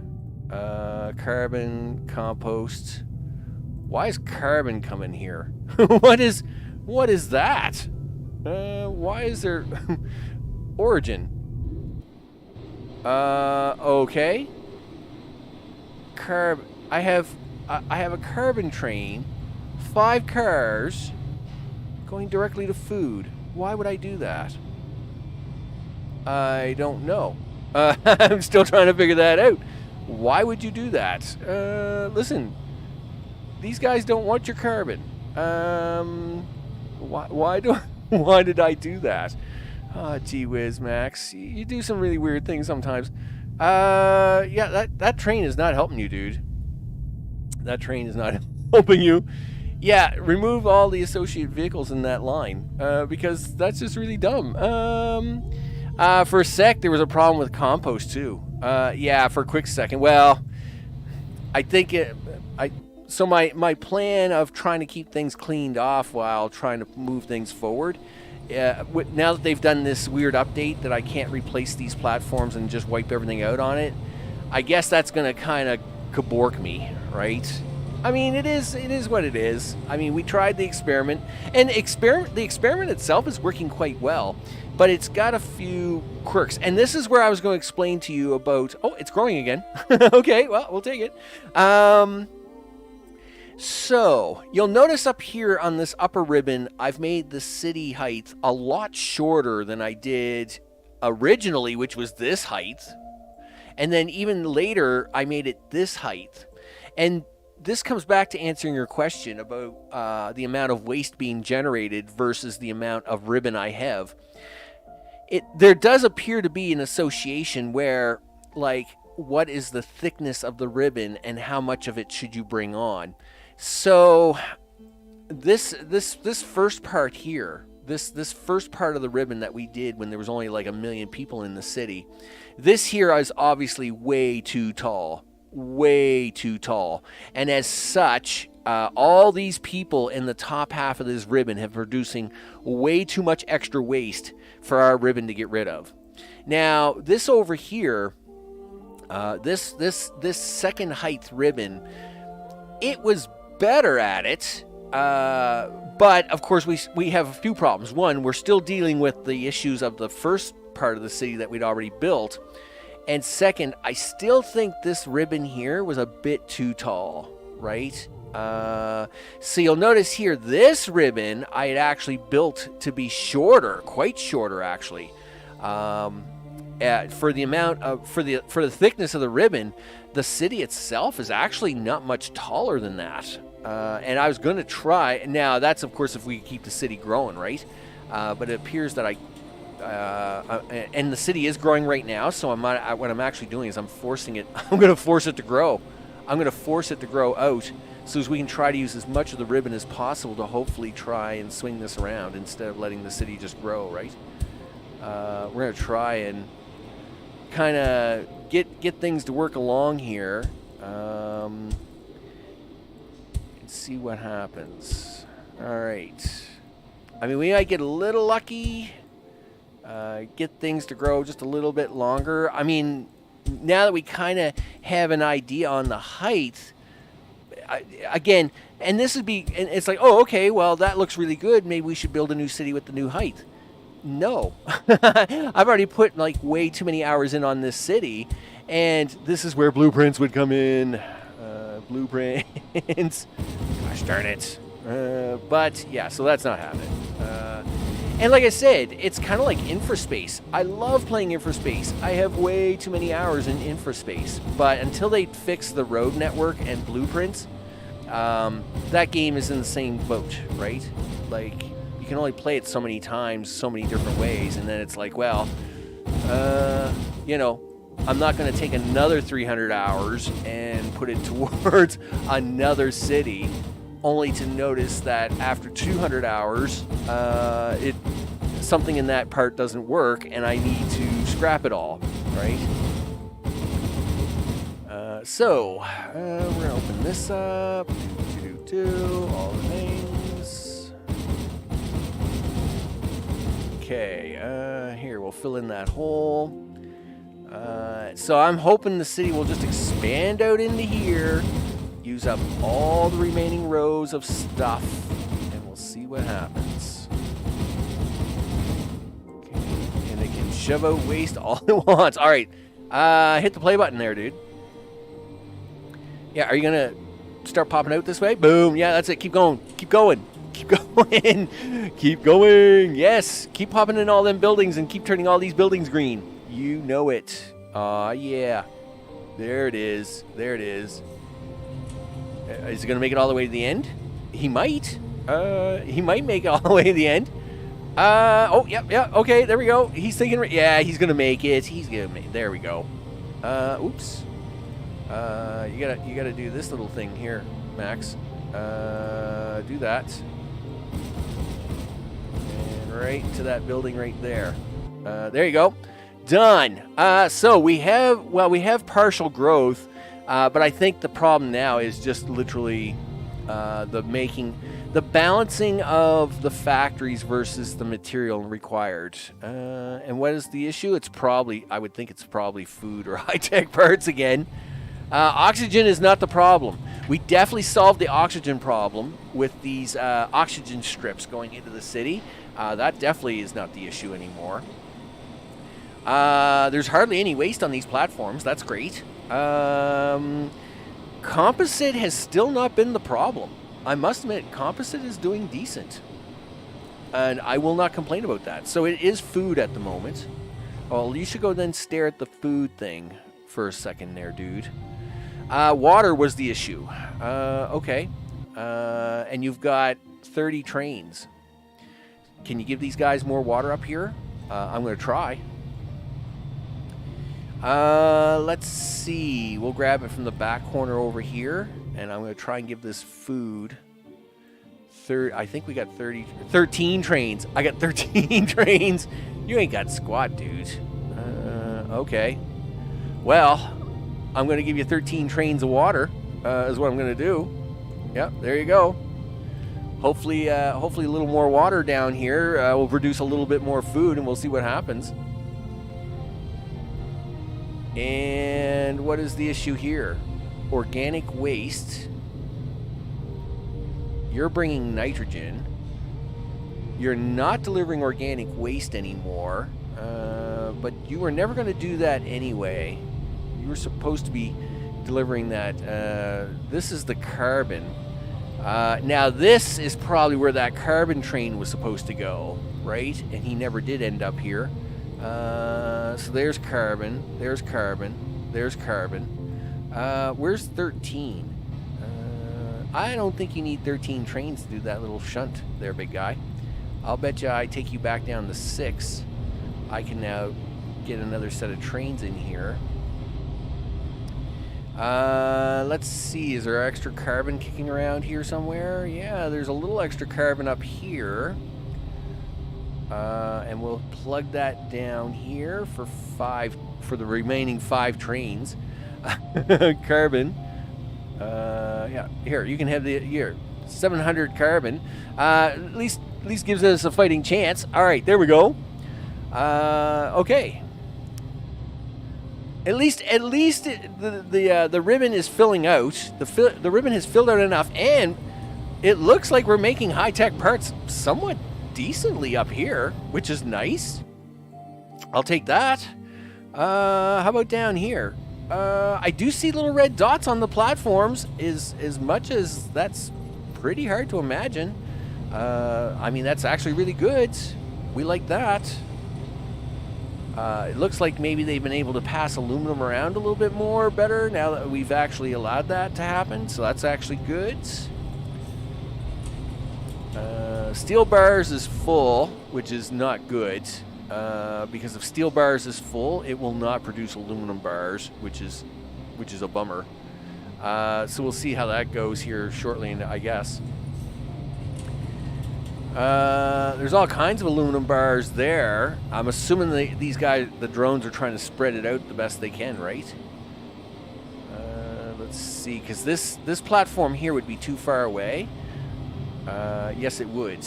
carbon compost Why is carbon coming here? What is that? Why is there origin? Okay. I have a carbon train, 5 cars going directly to food. Why would I do that? I don't know. I'm still trying to figure that out. Why would you do that? Listen, these guys don't want your carbon. Why did I do that? Oh, gee whiz, Max. You do some really weird things sometimes. Yeah, that train is not helping you, dude. That train is not helping you. Yeah, remove all the associated vehicles in that line, because that's just really dumb. For a sec, there was a problem with compost, too. Yeah, for a quick second. Well, I think so my plan of trying to keep things cleaned off while trying to move things forward, now that they've done this weird update that I can't replace these platforms and just wipe everything out on it, I guess that's going to kind of cabork me, right? I mean, it is what it is. I mean, we tried the experiment, and the experiment itself is working quite well, but it's got a few quirks. And this is where I was going to explain to you about... Oh, it's growing again. Okay, well, we'll take it. So, you'll notice up here on this upper ribbon, I've made the city height a lot shorter than I did originally, which was this height. And then even later, I made it this height. And this comes back to answering your question about the amount of waste being generated versus the amount of ribbon I have. There does appear to be an association where, like, what is the thickness of the ribbon and how much of it should you bring on? So this first part here, this first part of the ribbon that we did when there was only like 1 million people in the city, this here is obviously way too tall. Way too tall. And as such, all these people in the top half of this ribbon have producing way too much extra waste for our ribbon to get rid of. Now, this over here, this second height ribbon, it was better at it, but of course we have a few problems. One, we're still dealing with the issues of the first part of the city that we'd already built. And second, I still think this ribbon here was a bit too tall, right? So you'll notice here, this ribbon I had actually built to be shorter, quite shorter actually. For the amount of, for the thickness of the ribbon, the city itself is actually not much taller than that. And I was going to try, now that's of course if we keep the city growing, right? But it appears that and the city is growing right now, so what I'm actually doing is I'm forcing it. I'm going to force it to grow. I'm going to force it to grow out so as we can try to use as much of the ribbon as possible to hopefully try and swing this around instead of letting the city just grow, right? We're going to try and kind of get things to work along here. And see what happens. All right. I mean, we might get a little lucky. Get things to grow just a little bit longer. I mean, now that we kind of have an idea on the height, again, and this would be, and it's like, oh, okay, well, that looks really good. Maybe we should build a new city with the new height. No. I've already put like way too many hours in on this city, and this is where blueprints would come in. Blueprints. Gosh darn it. But yeah, so that's not happening. And like I said, it's kind of like infraspace. I love playing infraspace. I have way too many hours in infraspace. But until they fix the road network and blueprints, that game is in the same boat, right? Like, you can only play it so many times, so many different ways, and then it's like, well, you know, I'm not going to take another 300 hours and put it towards another city, only to notice that after 200 hours, something in that part doesn't work, and I need to scrap it all, right? So, we're going to open this up, all the names. Okay, here, we'll fill in that hole. So I'm hoping the city will just expand out into here, use up all the remaining rows of stuff, and we'll see what happens. Okay, and it can shove out waste all it wants. All right, hit the play button there, dude. Yeah, are you gonna start popping out this way? Boom. Yeah, that's it. Keep going. Keep going. Keep going. Keep going. Yes. Keep popping in all them buildings and keep turning all these buildings green. You know it. Aw, yeah. There it is. There it is. Is he going to make it all the way to the end? He might. He might make it all the way to the end. Oh, yep, yeah. Okay, there we go. He's thinking. Yeah, he's going to make it. He's going to make it. There we go. Oops. You gotta do this little thing here, Max. Do that. And right to that building right there. There you go. Done. So we have partial growth, but I think the problem now is just literally the balancing of the factories versus the material required. And what is the issue? I would think it's probably food or high-tech parts again. Oxygen is not the problem. We definitely solved the oxygen problem with these oxygen strips going into the city. That definitely is not the issue anymore. There's hardly any waste on these platforms. That's great. Composite has still not been the problem. I must admit, composite is doing decent. And I will not complain about that. So it is food at the moment. Well, you should go then stare at the food thing for a second there, dude. Water was the issue. Okay. And you've got 30 trains. Can you give these guys more water up here? I'm going to try. Let's see. We'll grab it from the back corner over here. And I'm going to try and give this food. I think we got 13 trains. I got 13 trains. You ain't got squat, dude. Okay. Well, I'm going to give you 13 trains of water, is what I'm going to do. Yep, there you go. Hopefully a little more water down here will produce a little bit more food, and we'll see what happens. And what is the issue here? Organic waste. You're bringing nitrogen. You're not delivering organic waste anymore, but you were never going to do that anyway. You were supposed to be delivering that. This is the carbon. Now, this is probably where that carbon train was supposed to go, right? And he never did end up here. So there's carbon. There's carbon. There's carbon. Where's 13? I don't think you need 13 trains to do that little shunt there, big guy. I'll bet you I take you back down to 6. I can now get another set of trains in here. Let's see, is there extra carbon kicking around here somewhere? Yeah, there's a little extra carbon up here. And we'll plug that down here for the remaining 5 trains. Carbon. Yeah, here, you can have here, 700 carbon. At least gives us a fighting chance. All right, there we go. Okay. At least the ribbon is filling out. The ribbon has filled out enough, and it looks like we're making high-tech parts somewhat decently up here, which is nice. I'll take that. How about down here? I do see little red dots on the platforms. As much as that's pretty hard to imagine. I mean, that's actually really good. We like that. It looks like maybe they've been able to pass aluminum around a little bit more better now that we've actually allowed that to happen. So that's actually good. Steel bars is full, which is not good. Because if steel bars is full, it will not produce aluminum bars, which is a bummer. So we'll see how that goes here shortly, I guess. There's all kinds of aluminum bars there. I'm assuming these guys, the drones, are trying to spread it out the best they can, right? Let's see, because this platform here would be too far away. Yes, it would.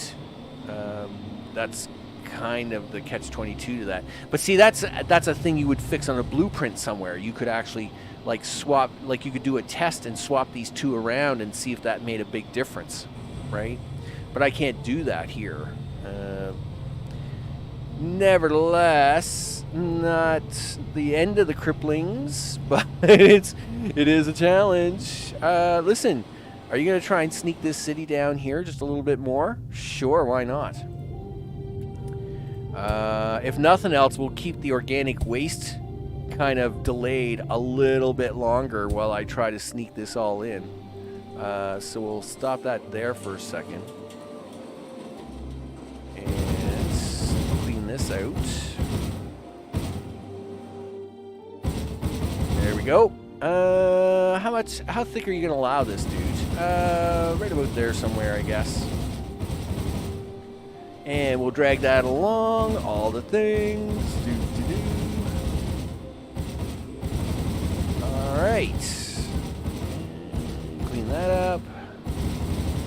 That's kind of the catch-22 to that. But see, that's a thing you would fix on a blueprint somewhere. You could actually like swap, like you could do a test and swap these two around and see if that made a big difference, right? But I can't do that here. Nevertheless, not the end of the cripplings, but it is a challenge. Listen, are you going to try and sneak this city down here just a little bit more? Sure, why not? If nothing else, we'll keep the organic waste kind of delayed a little bit longer while I try to sneak this all in. So we'll stop that there for a second. And clean this out. There we go. How thick are you going to allow this, dude? Right about there somewhere, I guess. And we'll drag that along, all the things. Alright. Clean that up.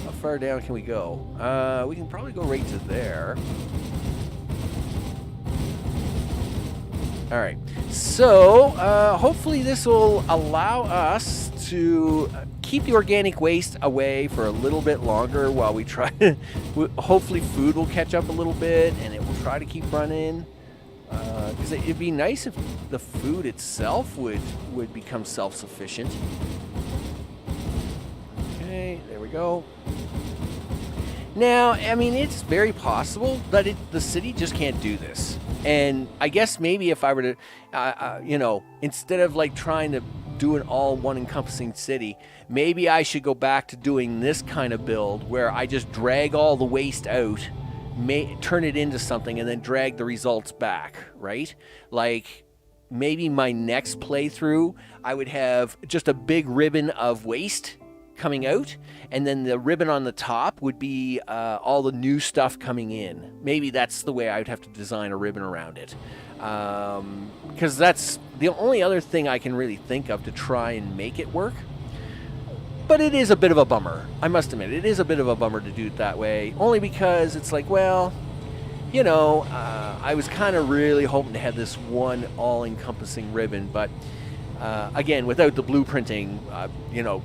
How far down can we go? We can probably go right to there. Alright. So, hopefully this will allow us to keep the organic waste away for a little bit longer while we try. Hopefully food will catch up a little bit and it will try to keep running. Because it'd be nice if the food itself would become self-sufficient. Okay, there we go. Now, I mean, it's very possible that the city just can't do this. And I guess maybe if I were to, you know, instead of like trying to do an all one encompassing city, maybe I should go back to doing this kind of build where I just drag all the waste out, turn it into something, and then drag the results back, right? Like maybe my next playthrough, I would have just a big ribbon of waste coming out, and then the ribbon on the top would be all the new stuff coming in. Maybe that's the way I would have to design a ribbon around it. Because that's the only other thing I can really think of to try and make it work. But it is a bit of a bummer. I must admit, it is a bit of a bummer to do it that way. Only because it's like, well, you know, I was kind of really hoping to have this one all-encompassing ribbon. But again, without the blueprinting, you know,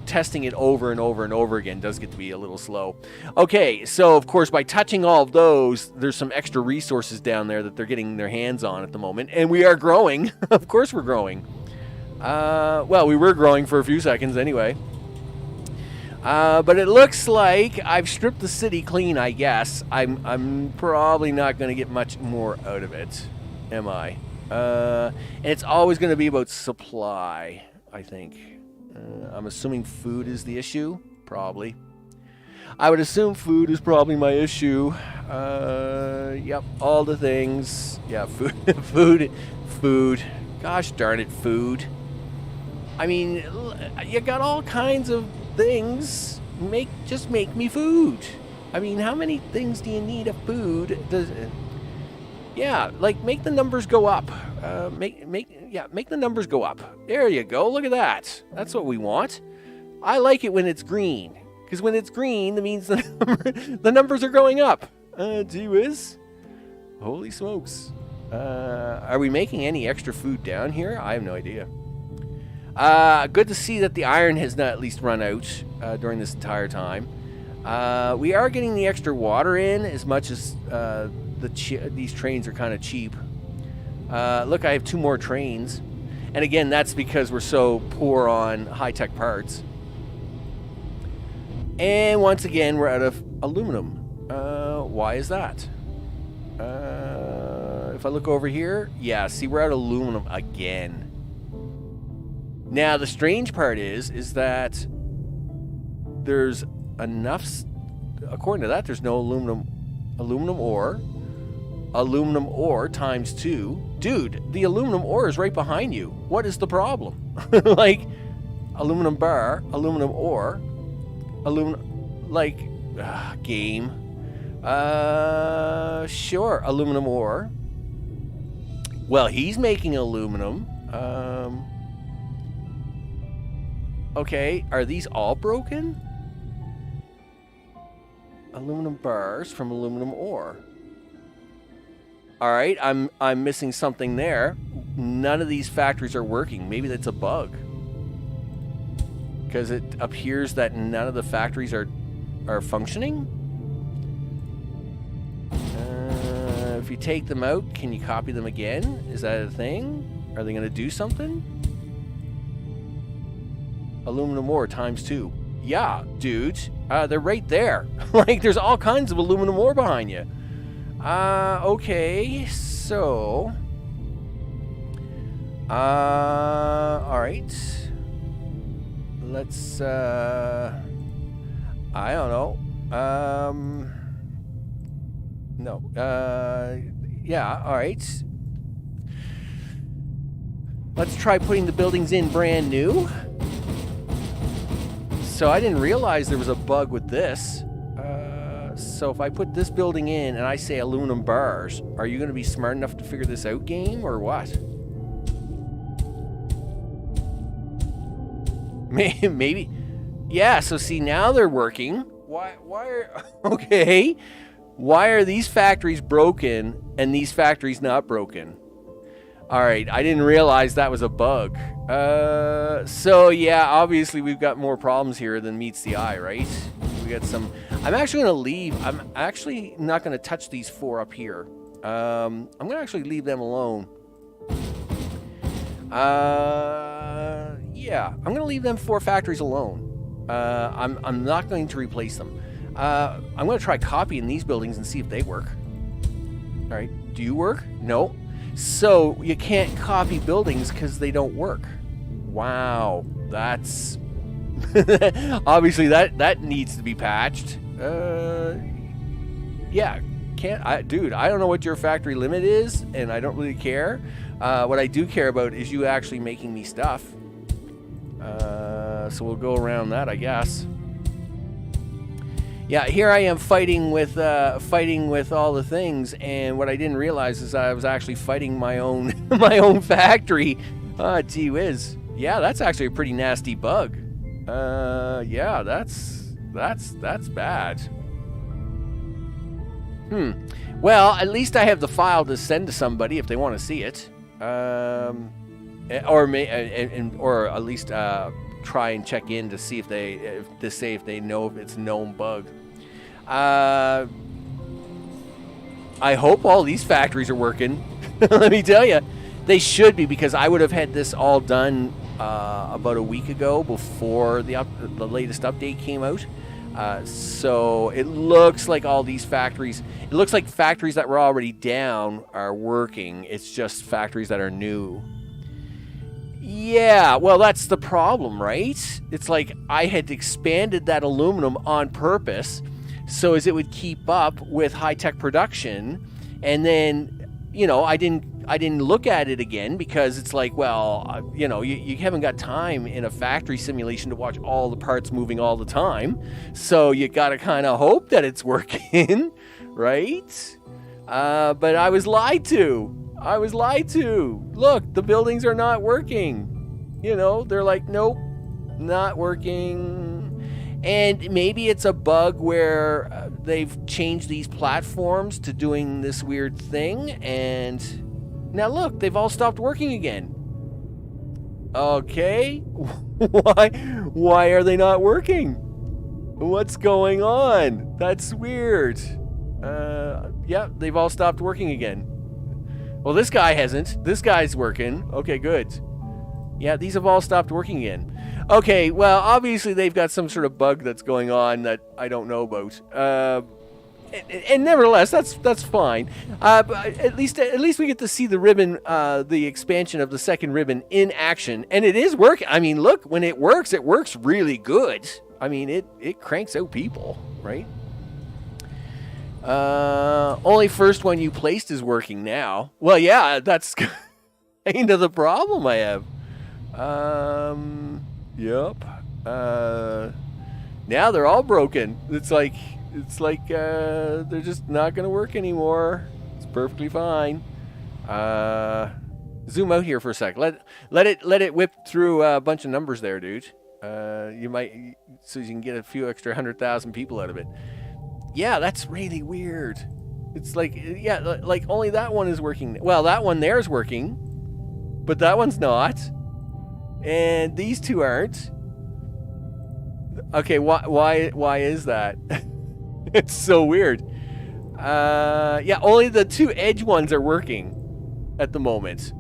testing it over and over and over again does get to be a little slow. Okay, so of course by touching all of those, there's some extra resources down there that they're getting their hands on at the moment, and we are growing. Of course we're growing. Well, we were growing for a few seconds anyway. But it looks like I've stripped the city clean, I guess. I'm probably not going to get much more out of it, am I? And it's always going to be about supply, I think. I'm assuming food is the issue. Probably. I would assume food is probably my issue. Yep, all the things. Yeah, food. Gosh darn it, food. I mean, you got all kinds of things. Just make me food. I mean, how many things do you need of food? Yeah, like make the numbers go up. Make the numbers go up. There you go. Look at that. That's what we want. I like it when it's green, because when it's green, that means the numbers are going up. Gee whiz. Holy smokes. Are we making any extra food down here? I have no idea. Good to see that the iron has not at least run out during this entire time. We are getting the extra water in, as much as these trains are kind of cheap. Look, I have 2 more trains. And again, that's because we're so poor on high-tech parts. And once again, we're out of aluminum. Why is that? If I look over here, yeah, see, we're out of aluminum again. Now, the strange part is that there's enough, according to that, there's no aluminum ore. Aluminum ore times 2. Dude, the aluminum ore is right behind you. What is the problem? Like, aluminum bar, aluminum ore, game. Sure, aluminum ore. Well, he's making aluminum. Okay, are these all broken? Aluminum bars from aluminum ore. All right, I'm missing something there. none of these factories are working. Maybe that's a bug. Because it appears that none of the factories are functioning. If you take them out, can you copy them again? Is that a thing? Are they going to do something? Aluminum ore ×2. Yeah, dude. They're right there. Like, there's all kinds of aluminum ore behind you. Okay, so... alright. Let's, I don't know. No. Yeah, alright. Let's try putting the buildings in brand new. So I didn't realize there was a bug with this. So if I put this building in and I say aluminum bars, are you going to be smart enough to figure this out, game, or what? Maybe. Yeah, so see, now they're working. Why are... Okay. Why are these factories broken and these factories not broken? Alright, I didn't realize that was a bug. So yeah, obviously we've got more problems here than meets the eye, right? We got some... I'm actually going to leave... I'm actually not going to touch these 4 up here. I'm going to actually leave them alone. Yeah, I'm going to leave them 4 factories alone. I'm not going to replace them. I'm going to try copying these buildings and see if they work. All right, do you work? No. So you can't copy buildings because they don't work. Wow, that's... Obviously that needs to be patched. Yeah, dude, I don't know what your factory limit is, and I don't really care. What I do care about is you actually making me stuff. So we'll go around that, I guess. Yeah, here I am fighting with all the things, and what I didn't realize is I was actually fighting my own my own factory. Gee whiz. Yeah, that's actually a pretty nasty bug. Yeah, that's bad. Well, at least I have the file to send to somebody if they want to see it. Or at least try and check in to see if they know if it's a known bug. I hope all these factories are working. Let me tell you, they should be, because I would have had this all done about a week ago before the latest update came out. So it looks like all these factories, it looks like factories that were already down are working. It's just factories that are new. Yeah, well, that's the problem, right? It's like I had expanded that aluminum on purpose so as it would keep up with high-tech production, and then, you know, I didn't look at it again because it's like, well, you know, you haven't got time in a factory simulation to watch all the parts moving all the time, so you gotta kind of hope that it's working, right? But I was lied to. Look, the buildings are not working. You know, they're like, nope, not working. And maybe it's a bug where they've changed these platforms to doing this weird thing, and now look, they've all stopped working again. Okay, why are they not working? What's going on? That's weird. Yeah, they've all stopped working again. Well, this guy hasn't. This guy's working. Okay, good. Yeah, these have all stopped working again. Okay, well, obviously they've got some sort of bug that's going on that I don't know about. And nevertheless, that's fine. But at least we get to see the ribbon, the expansion of the second ribbon in action, and it is working. I mean, look, when it works really good. I mean, it cranks out people, right? Only first one you placed is working now. Well, yeah, that's kind of the problem I have. Yep. Now they're all broken. It's like they're just not gonna work anymore. It's perfectly fine. Zoom out here for a sec. Let it whip through a bunch of numbers there, dude. You might, so you can get a few extra 100,000 people out of it. Yeah, that's really weird. It's like, yeah, like only that one is working. Well, that one there is working. but that one's not. And these two aren't. Okay, why is that? It's so weird. Yeah, only the two edge ones are working at the moment.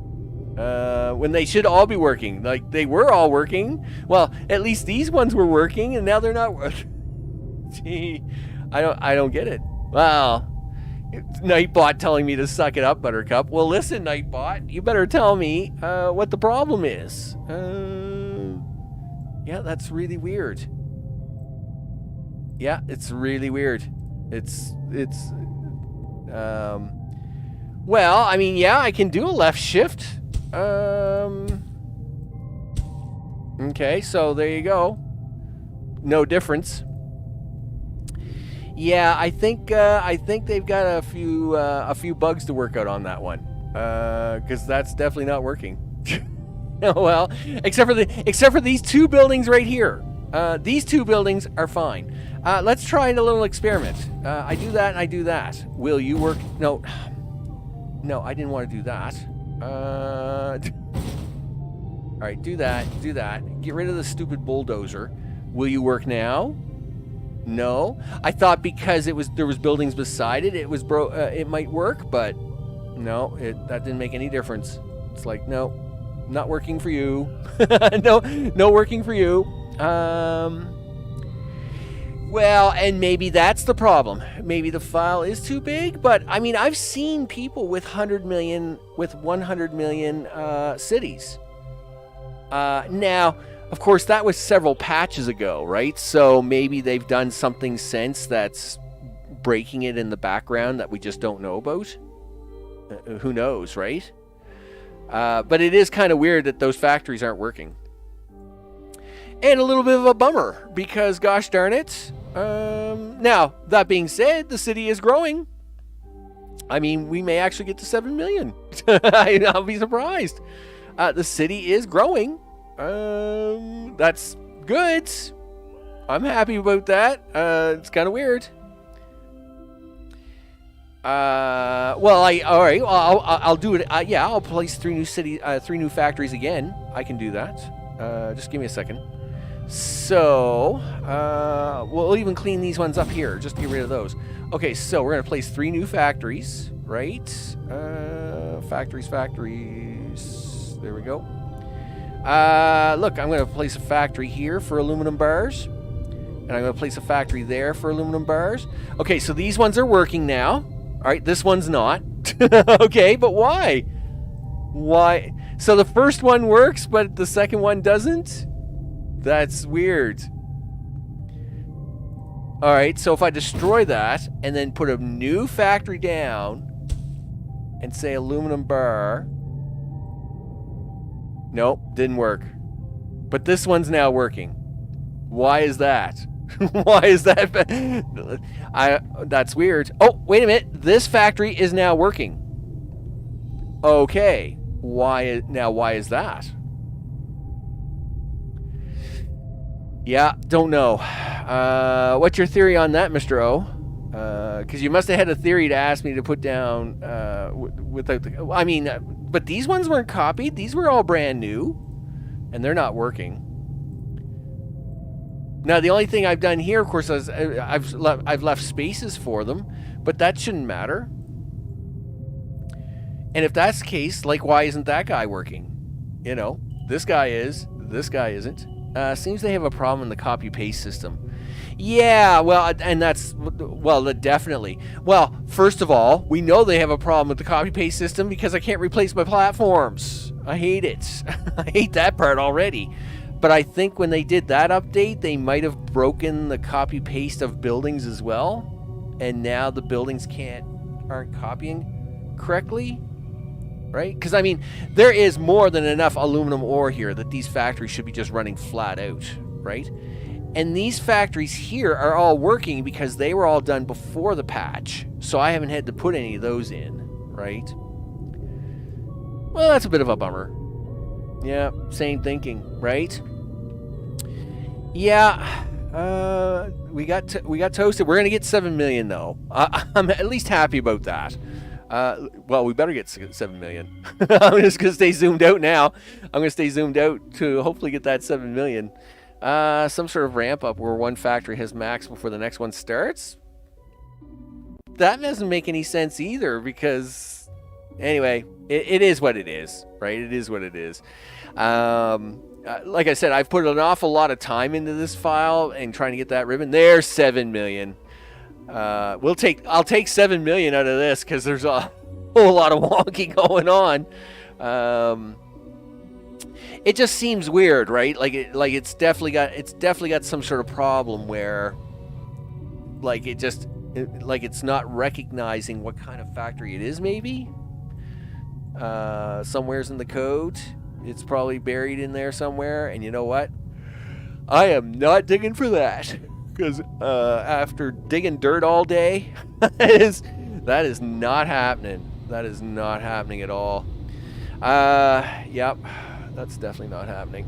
When they should all be working. Like, they were all working. Well, at least these ones were working, and now they're not working. Gee, I don't get it. Well, Nightbot telling me to suck it up, Buttercup. Well, listen, Nightbot, you better tell me what the problem is. Yeah, that's really weird. Yeah, it's really weird. Well, I mean, yeah, I can do a left shift. Okay, so there you go. No difference. Yeah, I think they've got a few bugs to work out on that one. Because that's definitely not working. Well, except for these two buildings right here. These two buildings are fine. Let's try a little experiment. I do that and I do that. Will you work? No, I didn't want to do that. All right, do that. Get rid of the stupid bulldozer. Will you work now? No. I thought because there was buildings beside it, it might work, but no, that didn't make any difference. It's like, no, not working for you. no working for you. Well, and maybe that's the problem. Maybe the file is too big, but I mean, I've seen people with 100 million cities. Now, of course, that was several patches ago, right? So maybe they've done something since that's breaking it in the background that we just don't know about. Who knows, right? But it is kind of weird that those factories aren't working. And a little bit of a bummer, because gosh darn it. Now, that being said, the city is growing. I mean, we may actually get to 7 million. I'll be surprised. The city is growing. That's good. I'm happy about that. It's kind of weird. Well, all right. I'll do it. Yeah, I'll place three new factories again. I can do that. Just give me a second. So, we'll even clean these ones up here, just to get rid of those. Okay, so we're going to place 3 new factories, right? Factories. There we go. Look, I'm going to place a factory here for aluminum bars. And I'm going to place a factory there for aluminum bars. Okay, so these ones are working now. All right, this one's not. Okay, but why? Why? So the first one works, but the second one doesn't? That's weird. All right, so if I destroy that and then put a new factory down and say aluminum bar. Nope, didn't work. But this one's now working. Why is that? Why is that? That's weird. Oh, wait a minute. This factory is now working. Okay. Why is that? Yeah, don't know. What's your theory on that, Mr. O? Because you must have had a theory to ask me to put down without the... I mean, but these ones weren't copied. These were all brand new. And they're not working. Now, the only thing I've done here, of course, is I've left spaces for them. But that shouldn't matter. And if that's the case, like, why isn't that guy working? You know, this guy is. This guy isn't. Seems they have a problem in the copy-paste system. Yeah, well, and that's... Well, definitely. Well, first of all, we know they have a problem with the copy-paste system because I can't replace my platforms. I hate it. I hate that part already. But I think when they did that update, they might have broken the copy-paste of buildings as well. And now the buildings aren't copying correctly. Right? Because, I mean, there is more than enough aluminum ore here that these factories should be just running flat out, right? And these factories here are all working because they were all done before the patch. So I haven't had to put any of those in, right? Well, that's a bit of a bummer. Yeah, same thinking, right? Yeah, we got toasted. We're going to get 7 million, though. I'm at least happy about that. Well, we better get 7 million. I'm just going to stay zoomed out now. I'm going to stay zoomed out to hopefully get that 7 million. Some sort of ramp up where one factory has max before the next one starts. That doesn't make any sense either because, anyway, it is what it is, right? It is what it is. Like I said, I've put an awful lot of time into this file and trying to get that ribbon. There's 7 million. I'll take 7 million out of this because there's a whole lot of wonky going on. It just seems weird, right? It's definitely got some sort of problem where, it's not recognizing what kind of factory it is. Maybe somewhere's in the code. It's probably buried in there somewhere. And you know what? I am not digging for that. Because after digging dirt all day, that is not happening. That is not happening at all. Yep, that's definitely not happening.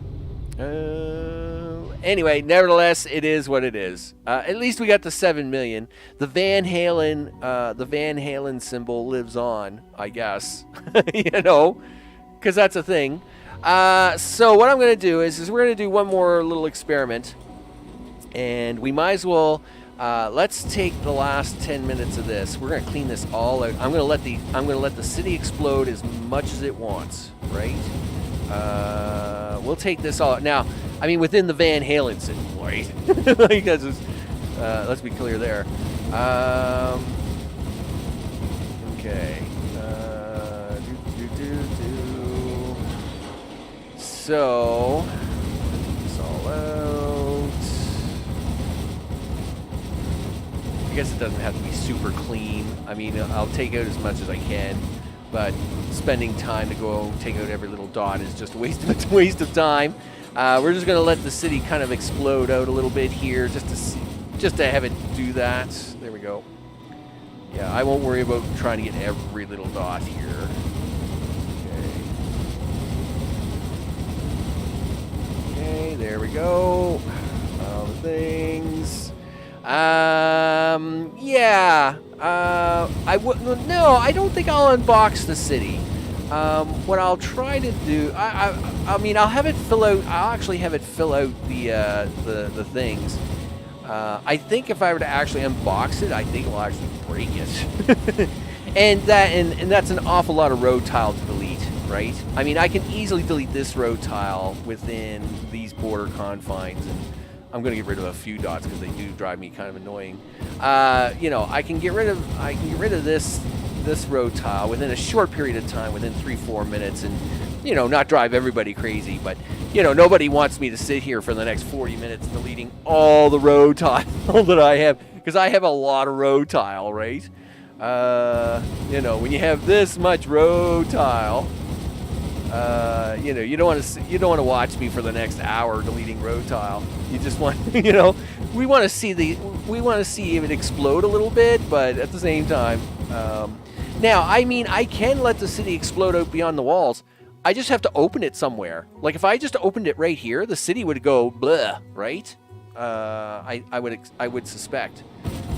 Anyway, nevertheless, it is what it is. At least we got the 7 million. The Van Halen symbol lives on, I guess. You know, because that's a thing. So what I'm going to do is we're going to do one more little experiment. And we might as well, let's take the last 10 minutes of this. We're going to clean this all out. I'm going to let the city explode as much as it wants, right? We'll take this all out. Now, I mean, within the Van Halen symbol, right? Let's be clear there. Okay. So, this all out. I guess it doesn't have to be super clean. I mean, I'll take out as much as I can, but spending time to go take out every little dot is just a waste of time. We're just going to let the city kind of explode out a little bit here, just to have it do that. There we go. Yeah, I won't worry about trying to get every little dot here. Okay, there we go. All the things. Yeah. No, I don't think I'll unbox the city. What I'll try to do, I mean, I'll have it fill out. I'll actually have it fill out the things. I think if I were to actually unbox it, I think it'll actually break it. and that's an awful lot of road tile to delete, right? I mean, I can easily delete this road tile within these border confines, and I'm going to get rid of a few dots because they do drive me kind of annoying. You know, I can get rid of this road tile within a short period of time, within 3-4 minutes, and you know, not drive everybody crazy. But you know, nobody wants me to sit here for the next 40 minutes deleting all the road tile that I have, because I have a lot of road tile, right? You know, when you have this much road tile, you know, you don't want to watch me for the next hour deleting road tile. You just want, you know, we want to see if it explode a little bit, but at the same time, now, I mean, I can let the city explode out beyond the walls. I just have to open it somewhere. Like if I just opened it right here, the city would go blah, right? I would suspect.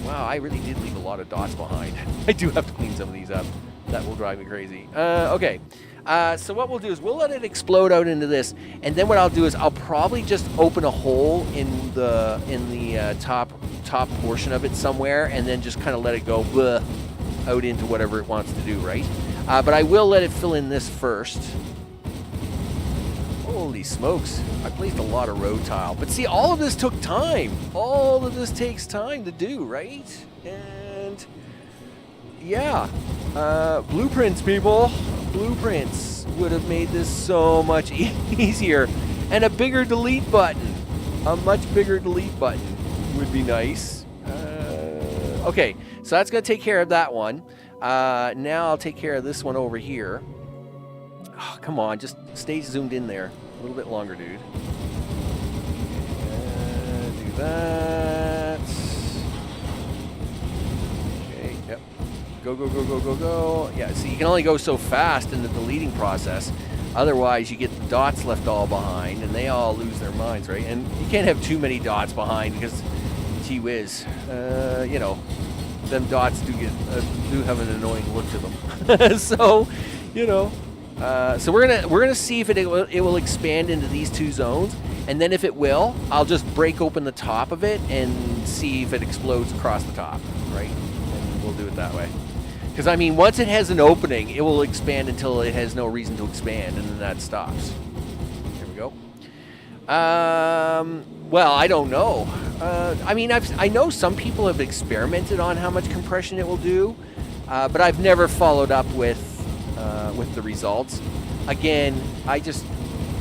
Wow, I really did leave a lot of dots behind. I do have to clean some of these up. That will drive me crazy. Okay. So what we'll do is we'll let it explode out into this, and then what I'll do is I'll probably just open a hole in the top portion of it somewhere, and then just kind of let it go blah, out into whatever it wants to do, right? But I will let it fill in this first. Holy smokes! I placed a lot of road tile, but see, all of this took time. All of this takes time to do, right? And yeah, blueprints, people. Blueprints would have made this so much easier, and a bigger delete button. A much bigger delete button would be nice. Okay, so that's gonna take care of that one. Now I'll take care of this one over here. Oh, come on, just stay zoomed in there a little bit longer, dude. Do that. Okay, yep. Go. Yeah, see, you can only go so fast in the deleting process. Otherwise, you get the dots left all behind, and they all lose their minds, right? And you can't have too many dots behind because, gee whiz, you know, them dots do have an annoying look to them. So, you know, so we're gonna see if it will expand into these two zones, and then if it will, I'll just break open the top of it and see if it explodes across the top, right? And we'll do it that way. Because I mean, once it has an opening, it will expand until it has no reason to expand, and then that stops. Here we go. Well, I don't know. I mean, I know some people have experimented on how much compression it will do, but I've never followed up with the results. Again,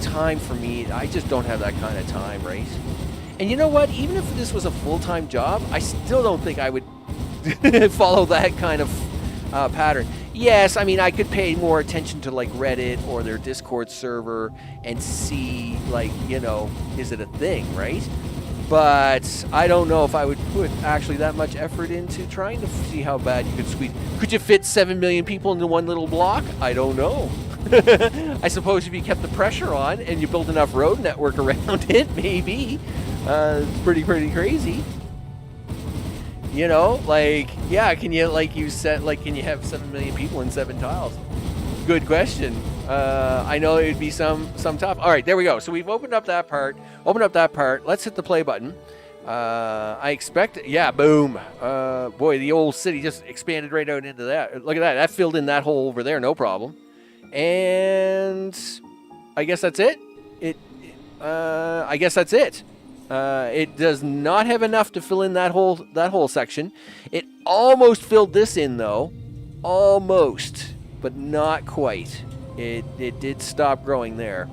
time for me, I just don't have that kind of time, right? And you know what? Even if this was a full-time job, I still don't think I would follow that kind of pattern. Yes, I mean, I could pay more attention to like Reddit or their Discord server and see, like, you know, is it a thing, right? But I don't know if I would put actually that much effort into trying to see how bad you could squeeze. Could you fit 7 million people into one little block? I don't know. I suppose if you kept the pressure on and you built enough road network around it, maybe. It's pretty crazy. You know, like, yeah, can you have 7 million people in 7 tiles? Good question. I know it would be some tough. All right, there we go. So we've opened up that part. Let's hit the play button. I expect, yeah, boom. Boy, the old city just expanded right out into that. Look at that. That filled in that hole over there, no problem. And I guess that's it. I guess that's it. It does not have enough to fill in that whole section. It almost filled this in, though. Almost, but not quite. It did stop growing there.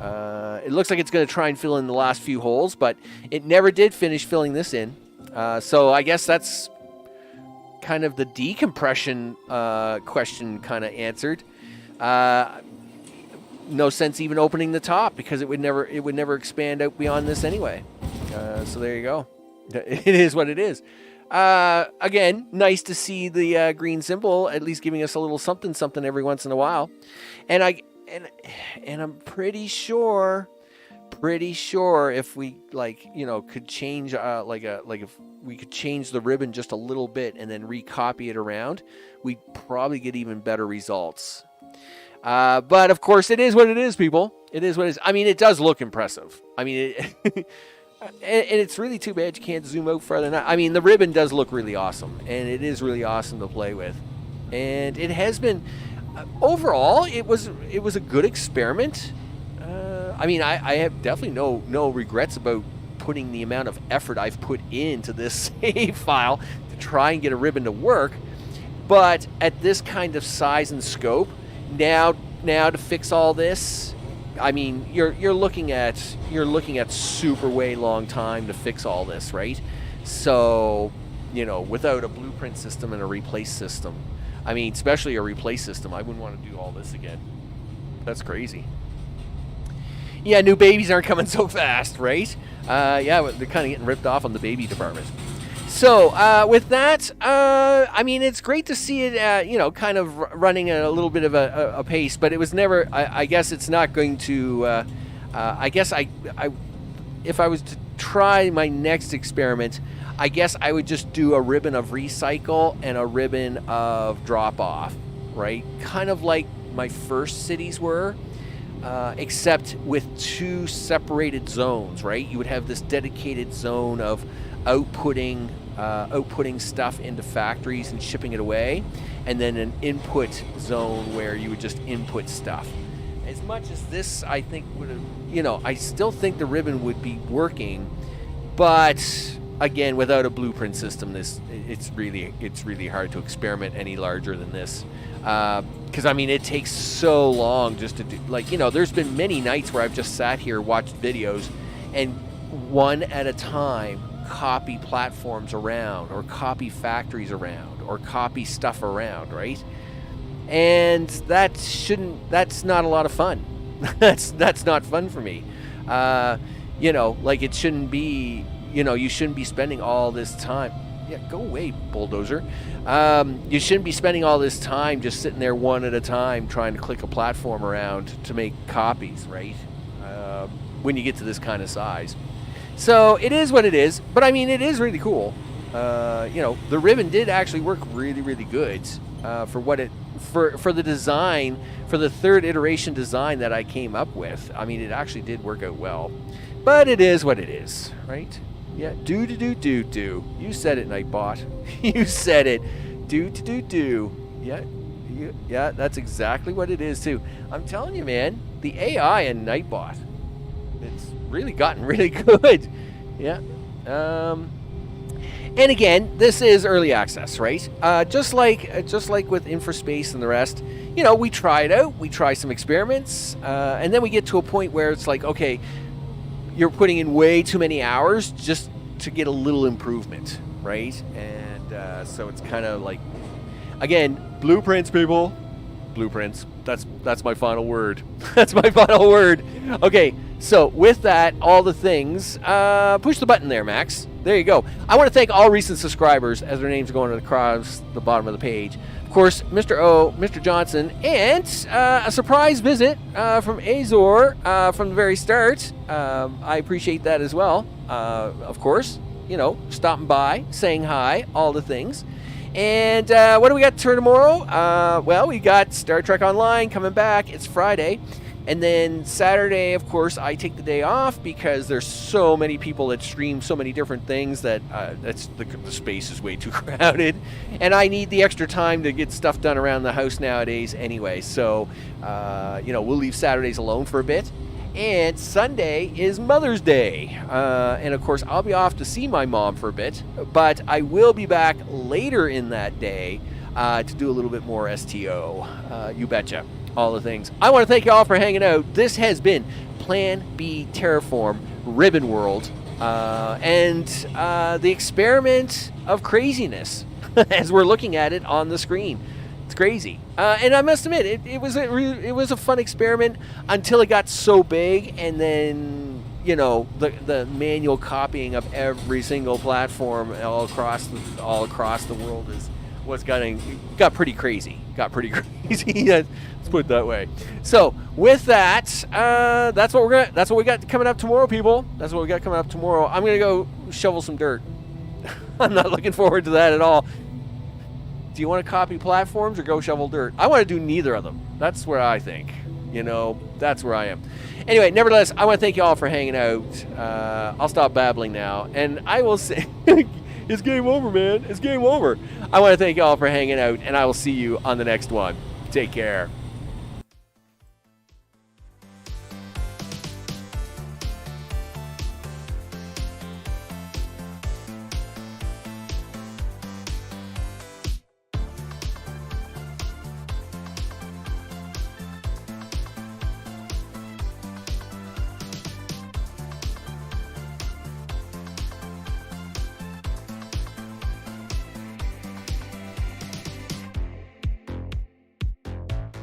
It looks like it's going to try and fill in the last few holes, but it never did finish filling this in. So I guess that's kind of the decompression question kind of answered. No sense even opening the top because it would never expand out beyond this anyway. So there you go. It is what it is. Again, nice to see the green symbol at least giving us a little something every once in a while. And I'm pretty sure if we could change if we could change the ribbon just a little bit and then recopy it around, we'd probably get even better results. But of course, it is what it is, people. It is what it is. I mean, it does look impressive. I mean, and it's really too bad you can't zoom out farther than that. I mean, the ribbon does look really awesome, and it is really awesome to play with. And it has been, overall, it was a good experiment. I mean, I have definitely no regrets about putting the amount of effort I've put into this save file to try and get a ribbon to work. But at this kind of size and scope, now to fix all this, I mean, you're looking at super way long time to fix all this, right? So, without a blueprint system and a replace system, I mean, especially a replace system, I wouldn't want to do all this again. That's crazy. Yeah, new babies aren't coming so fast, right? Yeah, they're kind of getting ripped off on the baby department. So with that, I mean, it's great to see it, kind of running at a little bit of a pace, but it was never, I guess it's not going to, I guess if I was to try my next experiment, I guess I would just do a ribbon of recycle and a ribbon of drop off, right? Kind of like my first cities were, except with 2 separated zones, right? You would have this dedicated zone of outputting stuff into factories and shipping it away, and then an input zone where you would just input stuff. As much as this, I think, would have, I still think the ribbon would be working, but again, without a blueprint system, it's really hard to experiment any larger than this. Because I mean, it takes so long just to do. There's been many nights where I've just sat here, watched videos, and one at a time copy platforms around, or copy factories around, or copy stuff around, right? And that's not a lot of fun. that's not fun for me. It shouldn't be, you shouldn't be spending all this time. Yeah, go away, bulldozer. You shouldn't be spending all this time just sitting there one at a time trying to click a platform around to make copies, right? When you get to this kind of size. So it is what it is, but I mean, it is really cool. the ribbon did actually work really, really good for what it for the design, for the third iteration design that I came up with. I mean, it actually did work out well, but it is what it is, right? Yeah, do. You said it, Nightbot. You said it. Do. Yeah, that's exactly what it is too. I'm telling you, man, the AI in Nightbot, it's really gotten really good. Yeah. And again, this is early access, right? Just like with Infraspace and the rest, we try it out, we try some experiments, and then we get to a point where it's like, okay, you're putting in way too many hours just to get a little improvement, right? And so it's kind of like, again, blueprints, people. Blueprints. That's my final word. That's my final word. Okay, so with that, all the things, push the button there, Max. There you go. I want to thank all recent subscribers as their names are going across the bottom of the page. Of course, Mr. O, Mr. Johnson, and a surprise visit from Azor from the very start. I appreciate that as well. Of course, stopping by, saying hi, all the things. And what do we got for tomorrow? Well, we got Star Trek Online coming back. It's Friday. And then Saturday, of course, I take the day off because there's so many people that stream so many different things that the space is way too crowded. And I need the extra time to get stuff done around the house nowadays anyway. So, we'll leave Saturdays alone for a bit. And Sunday is Mother's Day. And, of course, I'll be off to see my mom for a bit. But I will be back later in that day to do a little bit more STO. You betcha. All the things. I want to thank you all for hanging out. This has been Plan B Terraform Ribbon World and the experiment of craziness as we're looking at it on the screen. It's crazy. And I must admit, it was a fun experiment until it got so big, and then the manual copying of every single platform all across the world got pretty crazy. Let's put it that way. So with that, that's what we got coming up tomorrow, people. That's what we got coming up tomorrow. I'm gonna go shovel some dirt. I'm not looking forward to that at all. Do you want to copy platforms or go shovel dirt? I want to do neither of them. That's where I think. That's where I am. Anyway, nevertheless, I want to thank you all for hanging out. I'll stop babbling now, and I will say, it's game over, man. It's game over. I want to thank you all for hanging out, and I will see you on the next one. Take care.